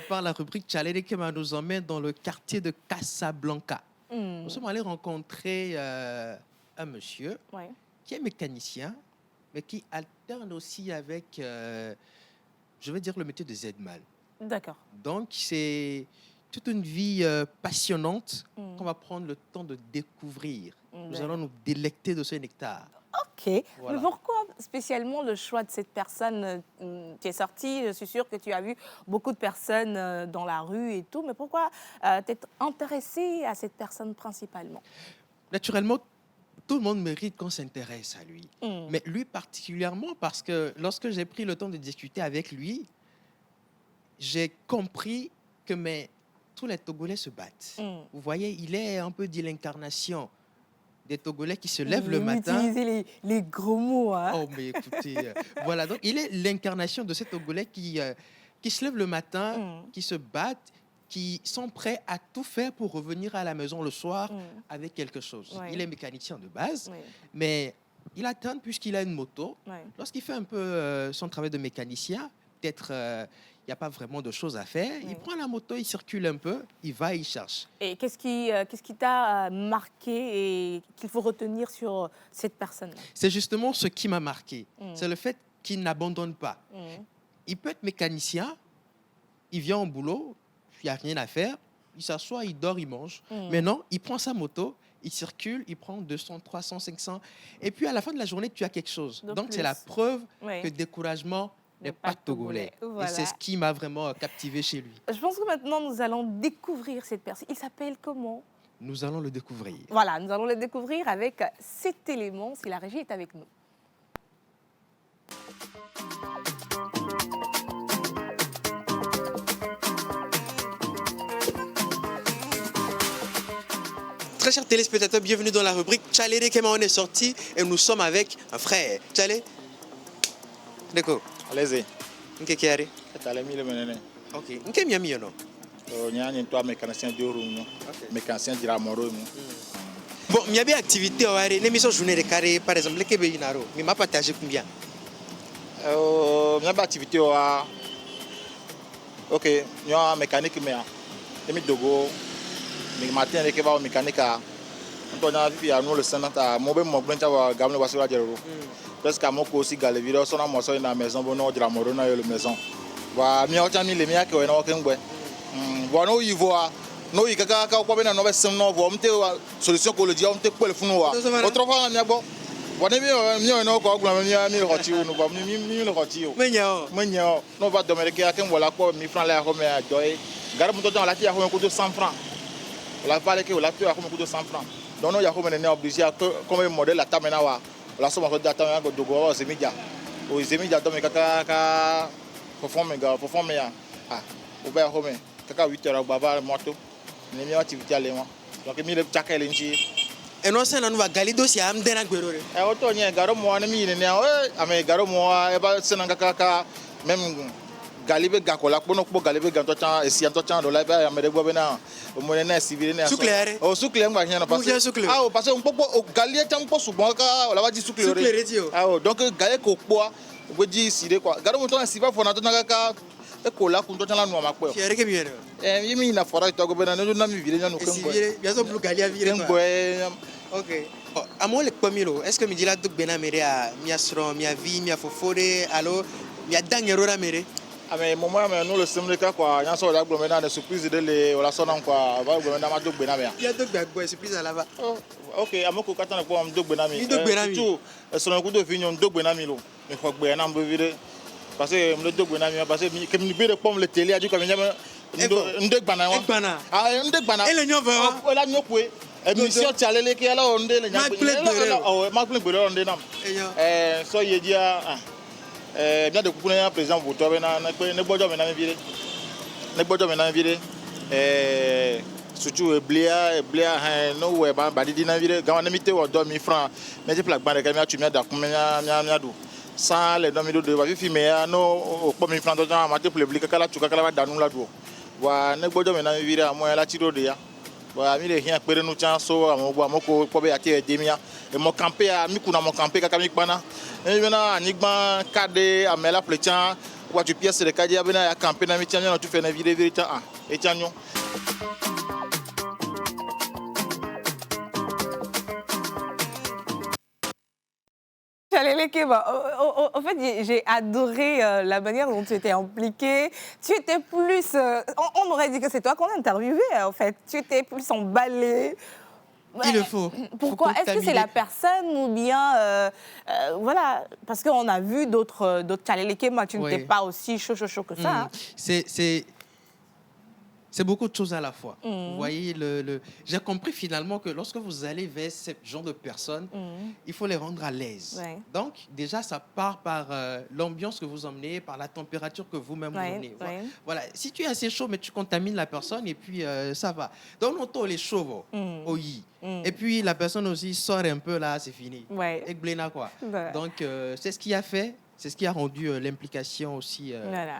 par la rubrique Tchalé Kema, nous emmène dans le quartier de Casablanca. Nous sommes allés rencontrer un monsieur qui est mécanicien, mais qui alterne aussi avec, je vais dire, le métier de Z-Man. D'accord. Donc c'est toute une vie passionnante qu'on va prendre le temps de découvrir. Nous allons nous délecter de ce nectar. Ok. Voilà. Mais pourquoi spécialement le choix de cette personne? Tu es sorti, je suis sûre que tu as vu beaucoup de personnes dans la rue et tout, mais pourquoi t'es intéressé à cette personne principalement? Naturellement, tout le monde mérite qu'on s'intéresse à lui. Mais lui particulièrement parce que lorsque j'ai pris le temps de discuter avec lui, j'ai compris que tous les Togolais se battent. Vous voyez, il est un peu dit l'incarnation des Togolais qui se lèvent le matin. Utiliser les gros mots. Hein. Oh, mais écoutez, voilà. Donc, il est l'incarnation de ces Togolais qui se lèvent le matin, qui se battent, qui sont prêts à tout faire pour revenir à la maison le soir avec quelque chose. Il est mécanicien de base, mais il attend puisqu'il a une moto. Lorsqu'il fait un peu son travail de mécanicien, peut-être il n'y a pas vraiment de choses à faire. Il prend la moto, il circule un peu, il va, il cherche. Et qu'est-ce qui t'a marqué et qu'il faut retenir sur cette personne-là? C'est justement ce qui m'a marqué. C'est le fait qu'il n'abandonne pas. Il peut être mécanicien, il vient au boulot, il n'y a rien à faire, il s'assoit, il dort, il mange. Mais non, il prend sa moto, il circule, il prend 200, 300, 500. Et puis à la fin de la journée, tu as quelque chose. Donc c'est la preuve que découragement n'est pas togolais. Voilà. Et c'est ce qui m'a vraiment captivé chez lui. Je pense que maintenant, nous allons découvrir cette personne. Il s'appelle comment? Nous allons le découvrir. Voilà, nous allons le découvrir avec cet élément, si la régie est avec nous. Très chers téléspectateurs, bienvenue dans la rubrique Tchalé Kema. On est sorti et nous sommes avec un frère. Tchalé, d'accord. Allez-y. Qu'est-ce qu'il y a? Ok. Qu'est-ce qu'il y a? Il y a mécanicien de roue, mécanicien de la moro. Bon, il y a des activités, l'émission journée de carré, par exemple, les Québécois, mais m'a partagé combien? Il y a des activités, ok, il y a mécanique, mais il y a dogo, mais matin, il y a des mécaniques, il y a nous le sénateur, mobile, mobile, il y a gamme de voiture à Djerou. Parce qu'à mon aussi, il y a des vidéos, on a moissonné dans la maison, on a de la moro dans la maison. Voilà, il y a des gens qui ont été voilà, il voit. No i kaka ka ko bena no be sem no vo mte solution ko le dia mte ko le funu wa autrefois na bo wona mi no ko gula mi roti no ba mi le roti o menyo no va de amerique aken wala ko mi franc la ko me a doy gar mu to dans la ti a ko 200 francs la parle que la tu a ko 200 francs Donc, nous sommes obligés à comme modèle la table maintenant. La somme de la table de Dogo, c'est média. Aux médias, donc, pour former. Ah, au bas, home. Kaka 8 heures, baba, moto. Nous avons activité à l'éma. Donc, il y a des chakras linchi. Et non, c'est un galido si am dena guerre. Et autant, il y a un garo moi, ami, il y a un garo moi, et bah, c'est un kaka, même Galibé Gakola, pour Galibé Gantotan, et si Antotan, de la baie, mais de Bobena, au Monéna, civil, Souclaire. au souclaire, il y a un passé. Ah, parce qu'on peut au Galien, tant pour souvent, on l'a dit souclaire. Ah, donc Galé Copoa, vous dites si de quoi. Garo Monton, si pas, faut n'attendre qu'à. Et Kola, qu'on doit la noix, ma quoi. Fier que bien. Et il y a une forêt, tu as gouverné, nous n'avons vu rien. Bien sûr, plus Galia viré. Ok. À moi, le premier, est-ce que me dit là, donc Benamere à Miasron, Mia Vie, Mia Fofore, alors, Mia Dangerora Mere? Ah, mais moi, nous, le Semleka, quoi, il y a un sort d'aglomération, des surprises de la quoi, va au de Benamia. Il y a deux bagues, surprise à la va. Ok, à mon côté, on a deux Benami. Deux Benami. Tout, sur un coup de vignon, deux Benami, il faut que Benam be parce que le deux Benami, parce que comme nous pomme le télé, a dit comme il y a un deux Banana. Ah, un deux Banana. Et le nion va. Oh, là, nous pouvons. Émission Tchalele qui est là, on est là. Oh, Marc Bleu, on est là. So, il dit, bien de couper un président voto, ne bois jamais viré. Ne bois jamais viré. Surtout, Bléa, no way, Badidi Navire, Gawanamite ou 2000 francs. Mais j'ai plaque barre, tu m'as d'Akumia, sans les 2000 de la vie, mais non, au 1000 francs de temps, maté pour le blic, tu as dans nous la doua. Wa ne bois jamais viré à moi la tiro de ya. Wa mi le rien pere nous tiens so à moko ko be ati demia et mon campé à mi kuna mon campé kaka mi bana et maintenant anigban kade amela plecha wa tu pièce de kadi abena ya campé na mi tiens tu fais na vidéo vérité ah et tiens. En fait, j'ai adoré la manière dont tu étais impliquée. Tu étais plus... on aurait dit que c'est toi qu'on interviewait, en fait. Tu étais plus emballée. Il le faut. Pourquoi? Est-ce que c'est la personne ou bien... voilà, parce qu'on a vu d'autres Tchaleleke, mais tu n'étais pas aussi chaud que ça. Hein. C'est beaucoup de choses à la fois. Vous voyez, j'ai compris finalement que lorsque vous allez vers ce genre de personnes, il faut les rendre à l'aise. Ouais. Donc, déjà, ça part par l'ambiance que vous emmenez, par la température que vous-même vous emmenez. Ouais. Voilà. Si tu es assez chaud, mais tu contamines la personne, et puis ça va. Donc, on les chauves, et puis, la personne aussi sort un peu là, c'est fini. Ouais. Et bléna, quoi. Voilà. Donc, c'est ce qui a fait, c'est ce qui a rendu l'implication aussi... Voilà.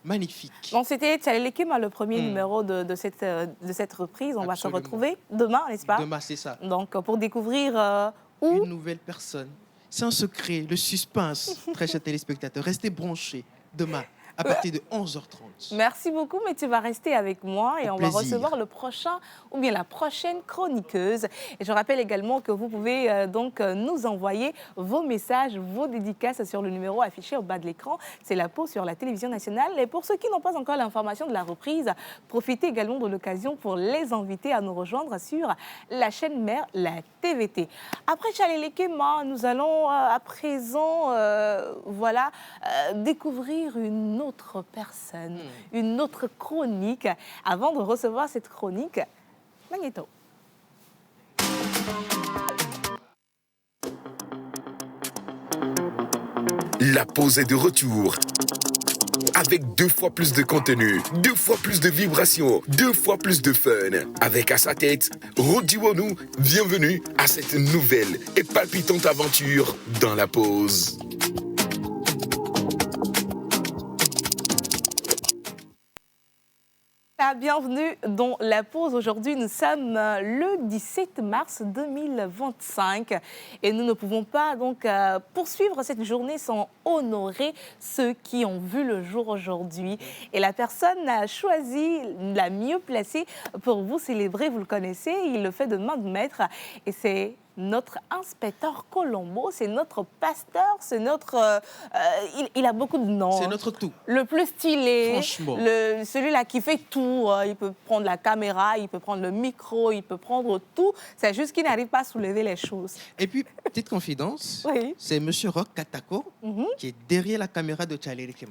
Magnifique. Bon, c'était Tchaleleke, le premier numéro de cette reprise. On va se retrouver demain, n'est-ce pas? Demain, c'est ça. Donc, pour découvrir une nouvelle personne. C'est un secret, le suspense, très chers téléspectateurs. Restez branchés demain à partir de 11h30. Merci beaucoup, mais tu vas rester avec moi et on va recevoir le prochain ou bien la prochaine chroniqueuse. Et je rappelle également que vous pouvez donc nous envoyer vos messages, vos dédicaces sur le numéro affiché au bas de l'écran. C'est la pause sur la télévision nationale. Et pour ceux qui n'ont pas encore l'information de la reprise, profitez également de l'occasion pour les inviter à nous rejoindre sur la chaîne mère, la TVT. Après Tchaleleke, nous allons à présent découvrir une autre personne, une autre chronique. Avant de recevoir cette chronique, Magnéto. La pause est de retour. Avec 2 fois plus de contenu, 2 fois plus de vibrations, 2 fois plus de fun. Avec à sa tête, Rodi Wonou, bienvenue à cette nouvelle et palpitante aventure dans la pause. Bienvenue dans la pause. Aujourd'hui, nous sommes le 17 mars 2025 et nous ne pouvons pas donc poursuivre cette journée sans honorer ceux qui ont vu le jour aujourd'hui. Et la personne a choisi la mieux placée pour vous célébrer, vous le connaissez, il le fait de main de maître et c'est notre inspecteur Colombo, c'est notre pasteur, c'est notre... il a beaucoup de noms. C'est notre tout. Le plus stylé. Franchement. Celui-là qui fait tout. Il peut prendre la caméra, il peut prendre le micro, il peut prendre tout. C'est juste qu'il n'arrive pas à soulever les choses. Et puis, petite confidence, oui. c'est M. Rock Katako qui est derrière la caméra de Tchaleleke.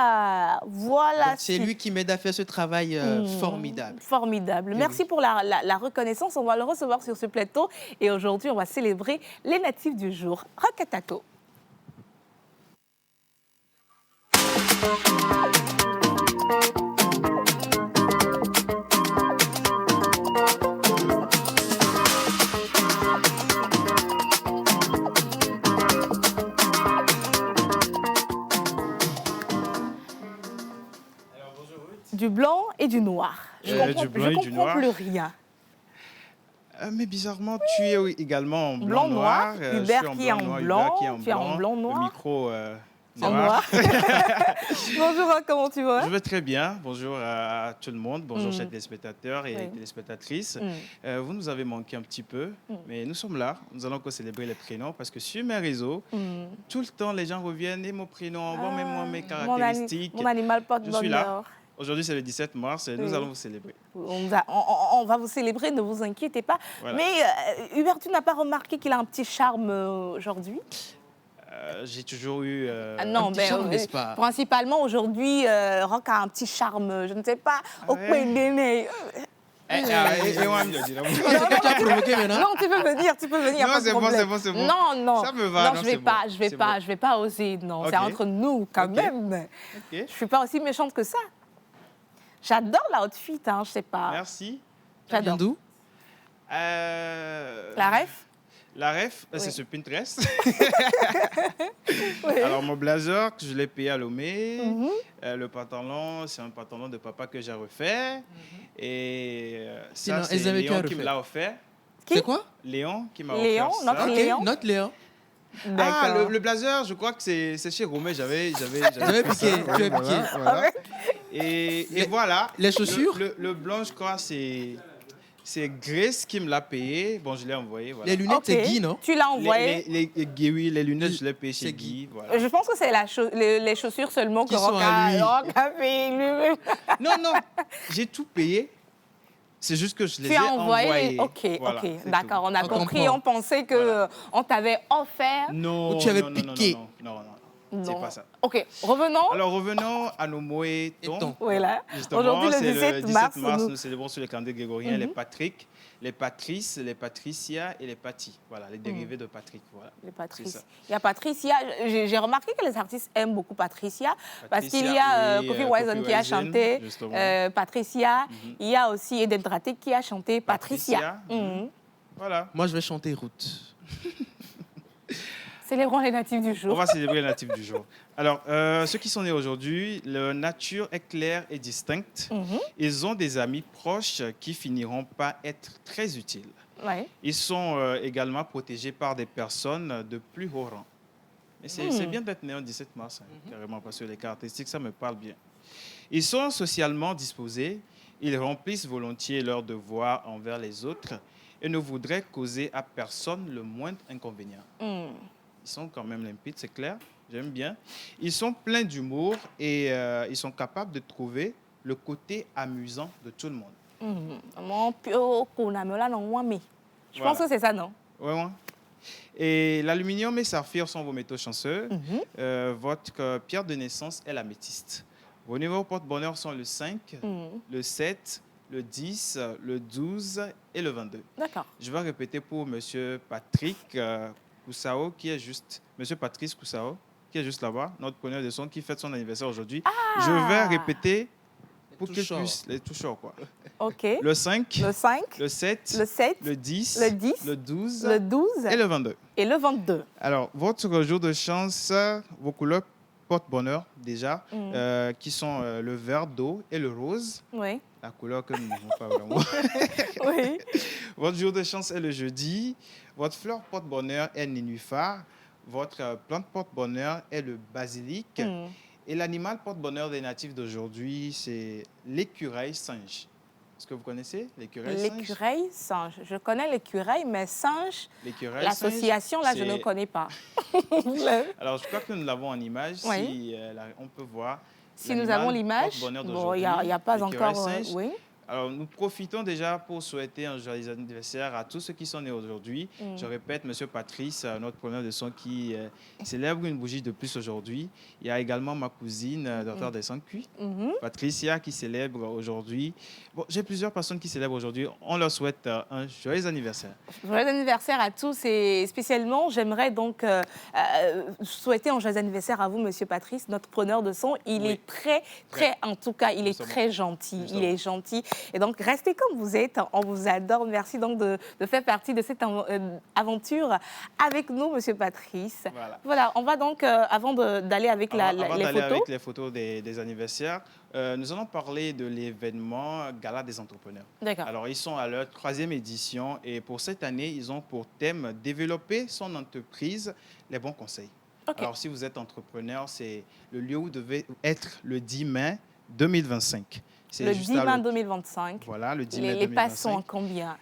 Ah, voilà. C'est lui qui m'aide à faire ce travail formidable. Formidable. Merci pour la reconnaissance. On va le recevoir sur ce plateau. Et aujourd'hui, on va célébrer les natifs du jour. Rakatako. Du blanc et du noir. Je comprends plus rien. Mais bizarrement, tu es également en blanc-noir. Blanc, Hubert qui est en blanc. Tu es en blanc-noir. Le micro en noir. Bonjour, comment tu vas? Je vais très bien. Bonjour à tout le monde. Bonjour, chers téléspectateurs et téléspectatrices. Vous nous avez manqué un petit peu, mais nous sommes là. Nous allons encore célébrer les prénoms parce que sur mes réseaux, tout le temps, les gens reviennent et mon prénom, envoie-moi mes caractéristiques. Mon animal porte bonheur. Je suis là. Aujourd'hui, c'est le 17 mars et nous allons vous célébrer. On va vous célébrer, ne vous inquiétez pas. Voilà. Mais Hubert, tu n'as pas remarqué qu'il a un petit charme aujourd'hui? J'ai toujours eu un petit charme, n'est-ce pas? Principalement, aujourd'hui, Rock a un petit charme, je ne sais pas, au coin des nez. Tu provoqué maintenant? Non, tu peux venir. Non, c'est bon. Non. Ça me va. Non, je vais pas oser. Non, okay. C'est entre nous quand même. Okay. Je suis pas aussi méchante que ça. J'adore l'outfit, hein, je sais pas. Merci. J'adore. D'où? La ref? La ref, c'est sur Pinterest. Alors, mon blazer, je l'ai payé à Lomé. Le pantalon, c'est un pantalon de papa que j'ai refait. Et ça, c'est Léon qui me l'a offert. C'est quoi? Léon qui m'a offert ça. Notre Léon? Notre Léon. Ah, le blazer, je crois que c'est chez Romé. J'avais piqué. Tu as piqué. Voilà. Et voilà. Les chaussures? Le blanc, je crois, c'est Grace qui me l'a payé. Bon, je l'ai envoyé. Voilà. Les lunettes, c'est Guy, non? Tu l'as envoyé? Les lunettes, je l'ai payé chez Guy. Voilà. Je pense que c'est les chaussures seulement qui sont à lui. Payé lui-même. Non, j'ai tout payé. C'est juste que je les ai envoyés. Ok, voilà, d'accord, on a compris. On pensait qu'on t'avait offert. Non, ou tu avais piqué. Non. C'est pas ça. Ok, revenons. Alors, revenons à nos mots et tons. Voilà. Aujourd'hui, le 17 mars, nous célébrons sur le calendrier grégorien les Patrick, les Patrice, les Patricia et les Patti. Voilà, les dérivés de Patrick. Voilà. Les Patrice. Il y a Patricia. J'ai remarqué que les artistes aiment beaucoup Patricia parce qu'il y a Kofi Wison qui a chanté Patricia. Il y a aussi Eden Drate qui a chanté Patricia. Voilà. Moi, je vais chanter Ruth. Célébrons les natifs du jour. On va célébrer les natifs du jour. Alors, ceux qui sont nés aujourd'hui, leur nature est claire et distincte. Ils ont des amis proches qui finiront par être très utiles. Ouais. Ils sont également protégés par des personnes de plus haut rang. Et c'est bien d'être né le 17 mars, carrément, parce que les caractéristiques, ça me parle bien. Ils sont socialement disposés. Ils remplissent volontiers leurs devoirs envers les autres et ne voudraient causer à personne le moindre inconvénient. Ils sont quand même limpides, c'est clair. J'aime bien. Ils sont pleins d'humour et ils sont capables de trouver le côté amusant de tout le monde. Je pense que c'est ça, non? Oui. Et l'aluminium et saphir sont vos métaux chanceux. Votre pierre de naissance est l'améthyste. Vos numéros porte-bonheur sont le 5, le 7, le 10, le 12 et le 22. D'accord. Je vais répéter pour M. Patrick Koussao, qui est juste... Monsieur Patrice Koussao, qui est juste là-bas, notre preneur de son, qui fête son anniversaire aujourd'hui. Je vais répéter pour qu'il puisse... Les toucheurs, quoi. OK. Le 5, le 5, le 7, le 7, le 10, le 10, le 12, le 12 et le 22. Et le 22. Alors, votre jour de chance, vos couleurs porte-bonheur, déjà, qui sont le vert d'eau et le rose. Oui. La couleur que nous n'avons pas vraiment. Oui. Votre jour de chance est le jeudi. Votre fleur porte-bonheur est le nénuphar. Votre plante porte-bonheur est le basilic. Et l'animal porte-bonheur des natifs d'aujourd'hui, c'est l'écureuil singe. Est-ce que vous connaissez l'écureuil singe? L'écureuil singe. Je connais l'écureuil, mais singe, l'association, là, je ne connais pas. Alors, je crois que nous l'avons en image. Oui. Si on peut voir. Si nous avons l'image, bon, il n'y a pas encore... Oui. Alors, nous profitons déjà pour souhaiter un joyeux anniversaire à tous ceux qui sont nés aujourd'hui. Je répète, Monsieur Patrice, notre preneur de son, qui célèbre une bougie de plus aujourd'hui. Il y a également ma cousine, Dr. Desancuy, Patricia, qui célèbre aujourd'hui. Bon, j'ai plusieurs personnes qui célèbrent aujourd'hui. On leur souhaite un joyeux anniversaire. Joyeux anniversaire à tous et spécialement, j'aimerais donc souhaiter un joyeux anniversaire à vous, Monsieur Patrice, notre preneur de son. Il est très, en tout cas, il est très gentil. Il est gentil. Et donc, restez comme vous êtes. On vous adore. Merci donc de faire partie de cette aventure avec nous, Monsieur Patrice. Voilà, on va donc, avant d'aller avec les photos. Avec les photos des anniversaires, nous allons parler de l'événement Gala des entrepreneurs. D'accord. Alors, ils sont à leur 3e édition et pour cette année, ils ont pour thème développer son entreprise, les bons conseils. Okay. Alors, si vous êtes entrepreneur, c'est le lieu où vous devez être le 10 mai 2025. Le 10 mai 2025. Voilà, le 10 mai 2025. Les passes sont à combien?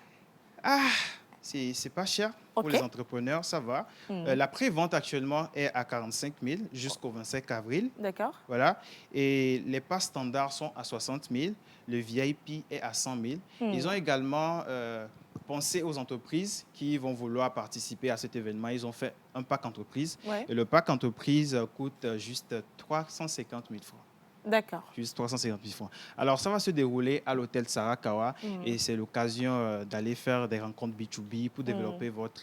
C'est pas cher pour les entrepreneurs, ça va. La pré-vente actuellement est à 45 000 jusqu'au 25 avril. D'accord. Voilà. Et les passes standards sont à 60 000. Le VIP est à 100 000. Ils ont également pensé aux entreprises qui vont vouloir participer à cet événement. Ils ont fait un pack entreprise. Et le pack entreprise coûte juste 350 000 francs. D'accord. Juste 350 000 francs. Alors, ça va se dérouler à l'hôtel Sarakawa et c'est l'occasion d'aller faire des rencontres B2B pour développer votre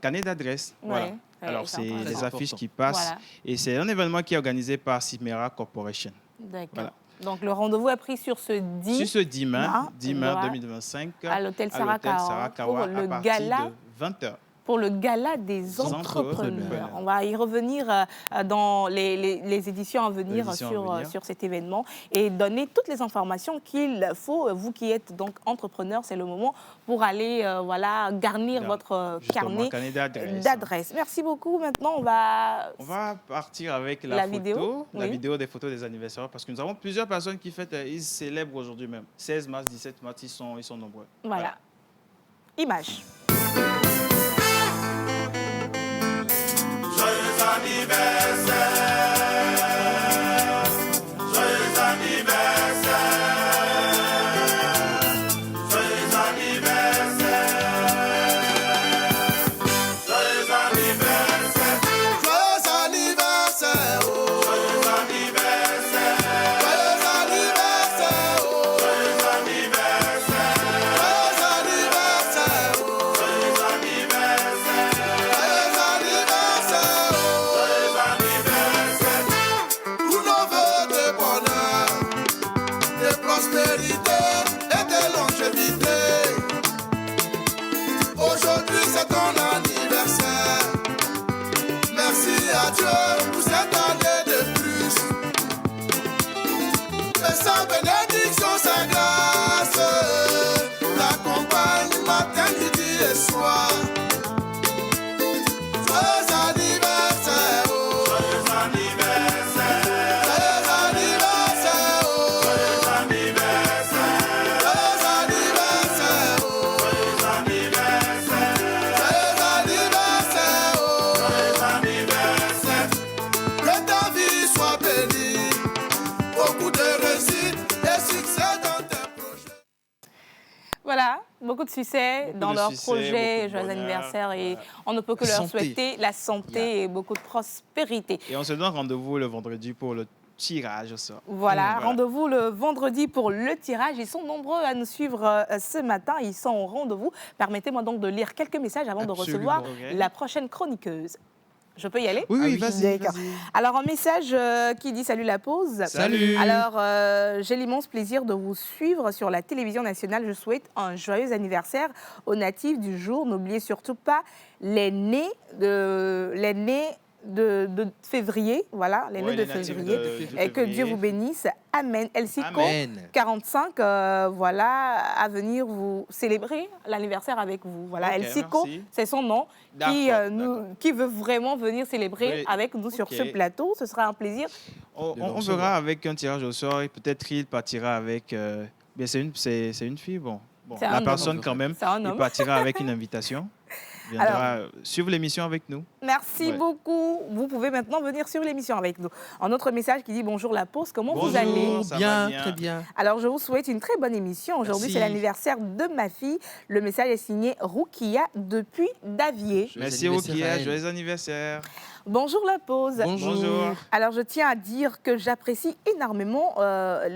carnet d'adresse. Voilà. Alors, c'est les affiches qui passent et c'est un événement qui est organisé par Simera Corporation. D'accord. Voilà. Donc, le rendez-vous est pris sur ce 10 mai 2025 à l'hôtel Sarakawa pour le gala de 20h. Pour le gala des entrepreneurs. On va y revenir dans les éditions à venir sur cet événement et donner toutes les informations qu'il faut. Vous qui êtes donc entrepreneur, c'est le moment pour aller garnir votre carnet d'adresse. Merci beaucoup. Maintenant, on va partir avec la vidéo des photos des anniversaires parce que nous avons plusieurs personnes qui fêtent, ils célèbrent aujourd'hui même. 16 mars, 17 mars, ils sont nombreux. Voilà. Image. Joyeux anniversaire, joyeux anniversaire, joyeux anniversaire, joyeux anniversaire, joyeux anniversaire, joyeux anniversaire, joyeux anniversaire, joyeux anniversaire, joyeux anniversaire, joyeux anniversaire. Et de longévité. Aujourd'hui c'est ton anniversaire. Merci à Dieu pour cette année de plus. Que sa bénédiction, sa grâce t'accompagne matin, midi et soir. Joyeux anniversaire, oh. Joyeux anniversaire. Joyeux anniversaire, oh. Joyeux anniversaire. Joyeux anniversaire, oh. Joyeux anniversaire. Joyeux anniversaire, oh. Joyeux anniversaire. Que ta vie soit bénie. Beaucoup de réussite et succès dans tes projets. Voilà, beaucoup de succès dans leurs projets, joyeux anniversaire et on ne peut que leur souhaiter la santé et beaucoup de prospérité. Et on se donne rendez-vous le vendredi pour le tirage au sort. Voilà, rendez-vous le vendredi pour le tirage. Ils sont nombreux à nous suivre ce matin, ils sont au rendez-vous. Permettez-moi donc de lire quelques messages avant de recevoir la prochaine chroniqueuse. Je peux y aller? Oui, vas-y. Alors, un message qui dit « Salut la pause ». Salut. Alors, j'ai l'immense plaisir de vous suivre sur la télévision nationale. Je souhaite un joyeux anniversaire aux natifs du jour. N'oubliez surtout pas les nés de février. Voilà, les nés de février. Et que Dieu vous bénisse. Amen. Elsico 45, voilà, à venir vous célébrer l'anniversaire avec vous. Voilà, Elsico, c'est son nom, qui veut vraiment venir célébrer avec nous sur ce plateau. Ce sera un plaisir. On verra avec un tirage au sort et peut-être qu'il partira avec... c'est une fille, bon la personne quand même, il partira avec une invitation. viendra suivre l'émission avec nous. Merci Ouais. beaucoup. Vous pouvez maintenant venir sur l'émission avec nous. Un autre message qui dit bonjour la pause, comment vous Bonjour. allez? Ça va bien, bien. très bien. Alors je vous souhaite une très bonne émission. Aujourd'hui Merci. c'est l'anniversaire de ma fille. Le message est signé Roukia depuis Davier. Merci anniversaire à Okia, elle. joyeux anniversaire. Bonjour la pause. Bonjour. Alors, je tiens à dire que j'apprécie énormément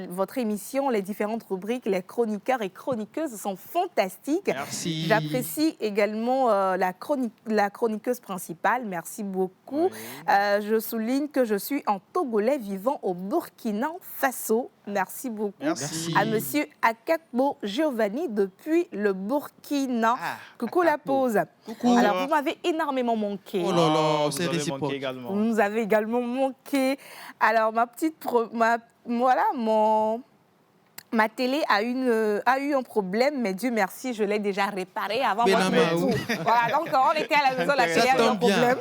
votre émission, les différentes rubriques, les chroniqueurs et chroniqueuses sont fantastiques. Merci. J'apprécie également la chroniqueuse principale, merci beaucoup. Oui. Je souligne que je suis en Togolais vivant au Burkina Faso. Merci beaucoup. Merci. À monsieur Akakbo Giovanni depuis le Burkina. Ah, Coucou la Akakbo. pause. Coucou. Alors, vous m'avez énormément manqué. Oh là là, vous c'est avez réciproque. manqué également. Vous nous avez également manqué. Alors, ma télé a eu un problème, mais Dieu merci, je l'ai déjà réparé avant votre Benamaou. retour. Voilà, donc quand on était à la maison, la télé Ça avait un tombe bien. problème.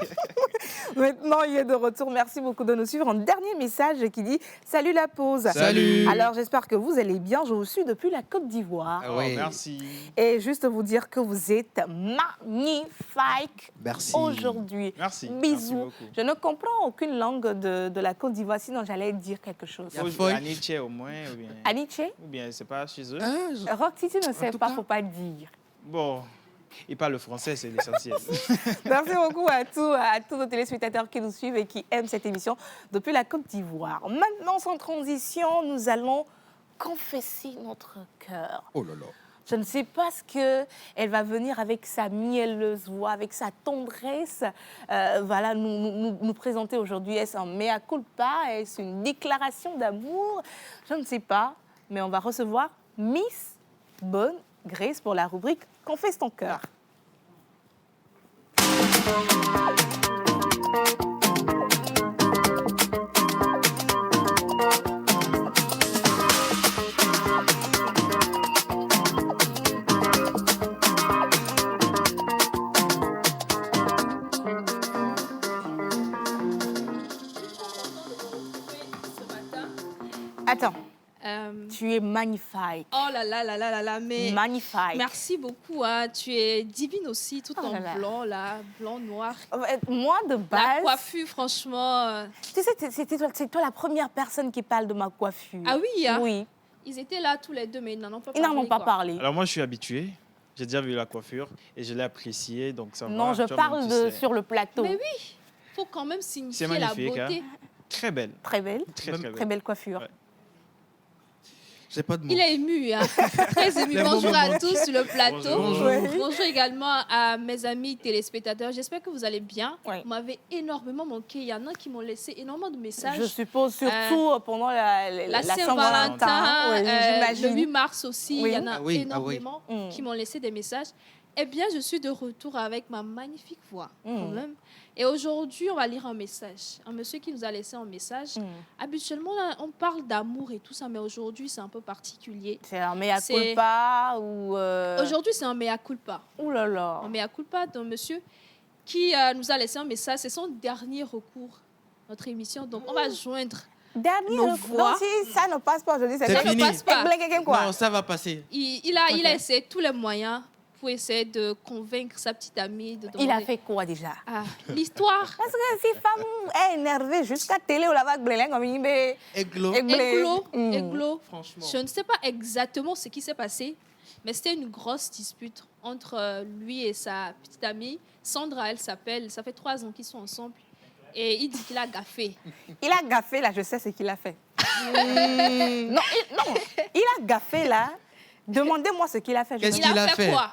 Maintenant, il est de retour. Merci beaucoup de nous suivre. Un dernier message qui dit « Salut la pause ». Salut. Alors, j'espère que vous allez bien. Je vous suis depuis la Côte d'Ivoire. Ah Oh, ouais. merci. Et juste vous dire que vous êtes magnifique Merci. aujourd'hui. Merci. Merci Bisous. beaucoup. Je ne comprends aucune langue de la Côte d'Ivoire, sinon j'allais dire quelque chose. Ya Faut foy. Aniche au moins, ou bien, Aniche, ou bien c'est pas chez eux. Ah, Rock, si tu ne sais tout pas, cas. faut pas dire. Bon, ils parlent le français, c'est l'essentiel. Merci beaucoup à tous nos téléspectateurs qui nous suivent et qui aiment cette émission depuis la Côte d'Ivoire. Maintenant, sans transition, nous allons confesser notre cœur. Oh là là. Je ne sais pas ce qu'elle va venir avec sa mielleuse voix, avec sa tendresse, voilà, nous présenter aujourd'hui. Est-ce un mea culpa? Est-ce une déclaration d'amour? Je ne sais pas, mais on va recevoir Miss Bonne Grace pour la rubrique Confesse ton cœur. Attends, tu es magnifique. Oh là là là là là là, mais Magnifique. merci beaucoup, hein. Tu es divine aussi, tout Oh en là là. blanc là, blanc, noir. Moi, de La base, coiffure, franchement, tu sais, c'est toi la première personne qui parle de ma coiffure. ah oui, hein. Oui, Ils étaient là tous les deux, mais ils n'en ont pas ils n'en parlé, ont pas quoi. parlé. Alors moi, je suis habitué. J'ai déjà vu la coiffure et je l'ai appréciée, donc ça Non, va. je Tu vois, parle même, tu sais. sur le plateau. Mais oui, faut quand même signifier C'est la magnifique, beauté. Très belle. Très belle, Très, très très belle. belle coiffure. Ouais. J'ai pas de mots. Il est ému, hein. Très ému. Les mots Bonjour me à manquent. tous sur le plateau. Bonjour. Oui. Bonjour également à mes amis téléspectateurs. J'espère que vous allez bien. Oui. Vous m'avez énormément manqué. Il y en a qui m'ont laissé énormément de messages. Je suppose surtout pendant la Saint-Valentin, Oui, le 8 j'imagine. mars aussi, Oui. il y en a Ah oui, énormément Mm. qui m'ont laissé des messages. Eh bien, je suis de retour avec ma magnifique voix, quand Mm. même. Et aujourd'hui, on va lire un message. Un monsieur qui nous a laissé un message. Mm. Habituellement, là, on parle d'amour et tout ça, mais aujourd'hui, c'est un peu particulier. C'est un mea C'est- culpa ou... Aujourd'hui, c'est un mea culpa. Ouh là là. Un mea culpa d'un monsieur qui nous a laissé un message. C'est son dernier recours, notre émission. Donc, on va joindre. Dernier Nos recours. voix. Donc si ça ne passe pas aujourd'hui, C'est ça fini. ne passe pas. Quoi. Non, ça va passer. Il a essayé tous les moyens pour essayer de convaincre sa petite amie. De Il a demander- fait quoi déjà? Ah, l'histoire. Parce que si femme est énervée jusqu'à télé ou la vague blélin comme il dit, Églo. Églo. Franchement. Je ne sais pas exactement ce qui s'est passé, mais c'était une grosse dispute entre lui et sa petite amie. Sandra, elle s'appelle. Ça fait 3 ans qu'ils sont ensemble. Et il dit qu'il a gaffé. il a gaffé là, je sais ce qu'il a fait. Non, il a gaffé là. Demandez-moi ce qu'il a fait. je Qu'est-ce ne- Il qu'il a a fait fait? quoi?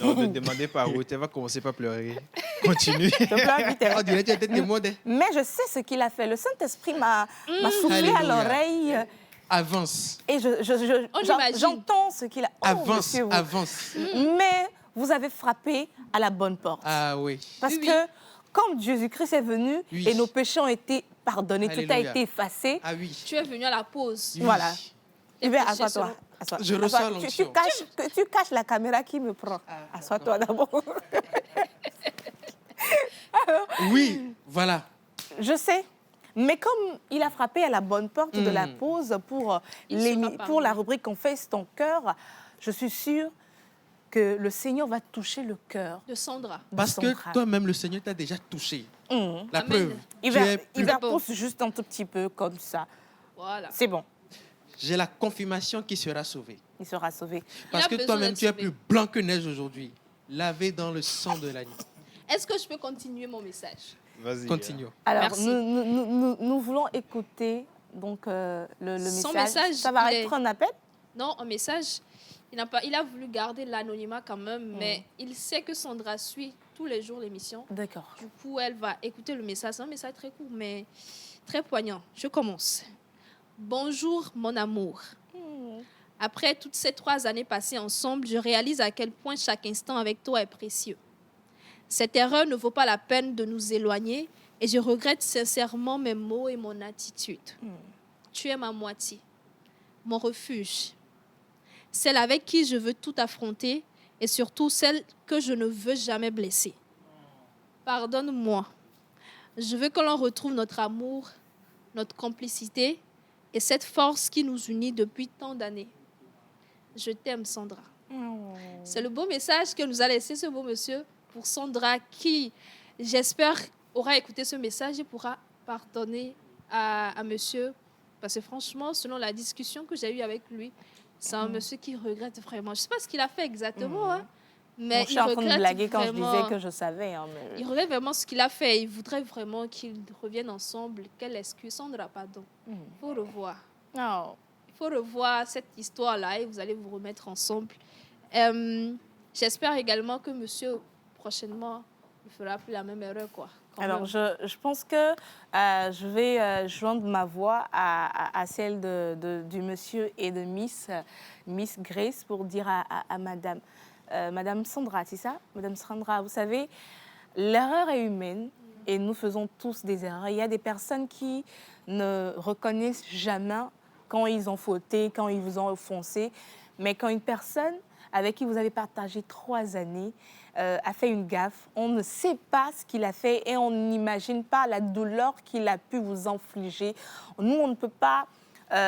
Non, ne demandez pas où tu vas commencer par pleurer. Continue. Je pleure vite, hein. On dirait que tu étais témoin de... Mais je sais ce qu'il a fait. Le Saint-Esprit m'a soufflé à Alléluia. l'oreille Avance. et On imagine. j'entends ce qu'il a. Oh, Avance. monsieur, oui. Avance. Mais vous avez frappé à la bonne porte. Ah oui. Parce Oui, oui. que comme Jésus-Christ est venu Oui. et nos péchés ont été pardonnés, tout a Alléluia. été effacé. Ah oui. Tu es venu à la pause. Oui. Voilà. Eh bien, péchés assois-toi. seront- Assois. Je Assois. reçois Tu l'onction. tu caches la caméra qui me prend. Assois-toi d'abord. Oui, voilà. Je sais. Mais comme il a frappé à la bonne porte de la pause pour, Il sera pour la pardonné. rubrique Confesse ton cœur, je suis sûre que le Seigneur va toucher le cœur De Sandra. de Parce que Sandra. toi-même, le Seigneur t'a déjà touché. La Amen. preuve. Il tu va, es il plus- va bon. pousser juste un tout petit peu comme ça. Voilà. C'est bon, J'ai la confirmation qu'il sera sauvé. il sera sauvé. Parce a que besoin toi-même, d'être tu es sauvé. plus blanc que neige aujourd'hui. Lavé dans le sang de l'agneau. Est-ce que je peux continuer mon message? Vas-y. Continuons. Alors, Merci. nous voulons écouter donc, le Son message. message, Ça va il est- être un appel? Non, un message. Il a voulu garder l'anonymat quand même, mais il sait que Sandra suit tous les jours l'émission. D'accord. Du coup, elle va écouter le message. C'est un message très court, mais très poignant. Je commence. Bonjour, mon amour. Après toutes ces 3 années passées ensemble, je réalise à quel point chaque instant avec toi est précieux. Cette erreur ne vaut pas la peine de nous éloigner et je regrette sincèrement mes mots et mon attitude. Tu es ma moitié, mon refuge, celle avec qui je veux tout affronter et surtout celle que je ne veux jamais blesser. Pardonne-moi. Je veux que l'on retrouve notre amour, notre complicité et cette force qui nous unit depuis tant d'années. Je t'aime, Sandra. C'est le beau message que nous a laissé ce beau monsieur pour Sandra qui, j'espère, aura écouté ce message et pourra pardonner à monsieur. Parce que franchement, selon la discussion que j'ai eue avec lui, c'est un monsieur qui regrette vraiment. Je ne sais pas ce qu'il a fait exactement, hein, mais Je suis il en train de regrette blaguer quand je vraiment- disais que je savais. Hein, mais... il regrette vraiment ce qu'il a fait. Il voudrait vraiment qu'ils reviennent ensemble. Quelle excuse, Sandra, pardon. Il faut revoir. Oh. Il faut revoir cette histoire-là et vous allez vous remettre ensemble. J'espère également que monsieur, prochainement, ne fera plus la même erreur, quoi. Quand Alors, même. je pense que je vais joindre ma voix à celle du monsieur et de Miss Grace pour dire à madame, madame Sandra, c'est ça? Madame Sandra, vous savez, l'erreur est humaine et nous faisons tous des erreurs. Il y a des personnes qui ne reconnaissent jamais quand ils ont fauté, quand ils vous ont offensé. Mais quand une personne avec qui vous avez partagé 3 années a fait une gaffe, on ne sait pas ce qu'il a fait et on n'imagine pas la douleur qu'il a pu vous infliger. Nous, on ne peut pas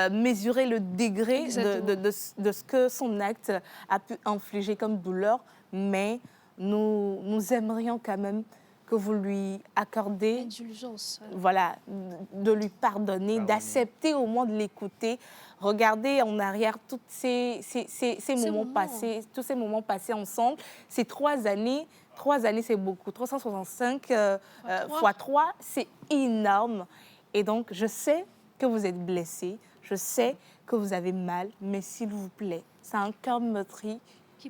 mesurer le degré de ce que son acte a pu infliger comme douleur, mais nous aimerions quand même que vous lui accordez, Indulgence. voilà, de lui pardonner, d'accepter au moins de l'écouter. Regardez en arrière tous ces moments passés, tous ces moments passés ensemble. Ces 3 années, 3 années c'est beaucoup. 365 fois 3, c'est énorme. Et donc, je sais que vous êtes blessé, je sais que vous avez mal, mais s'il vous plaît, c'est un cœur meurtri qui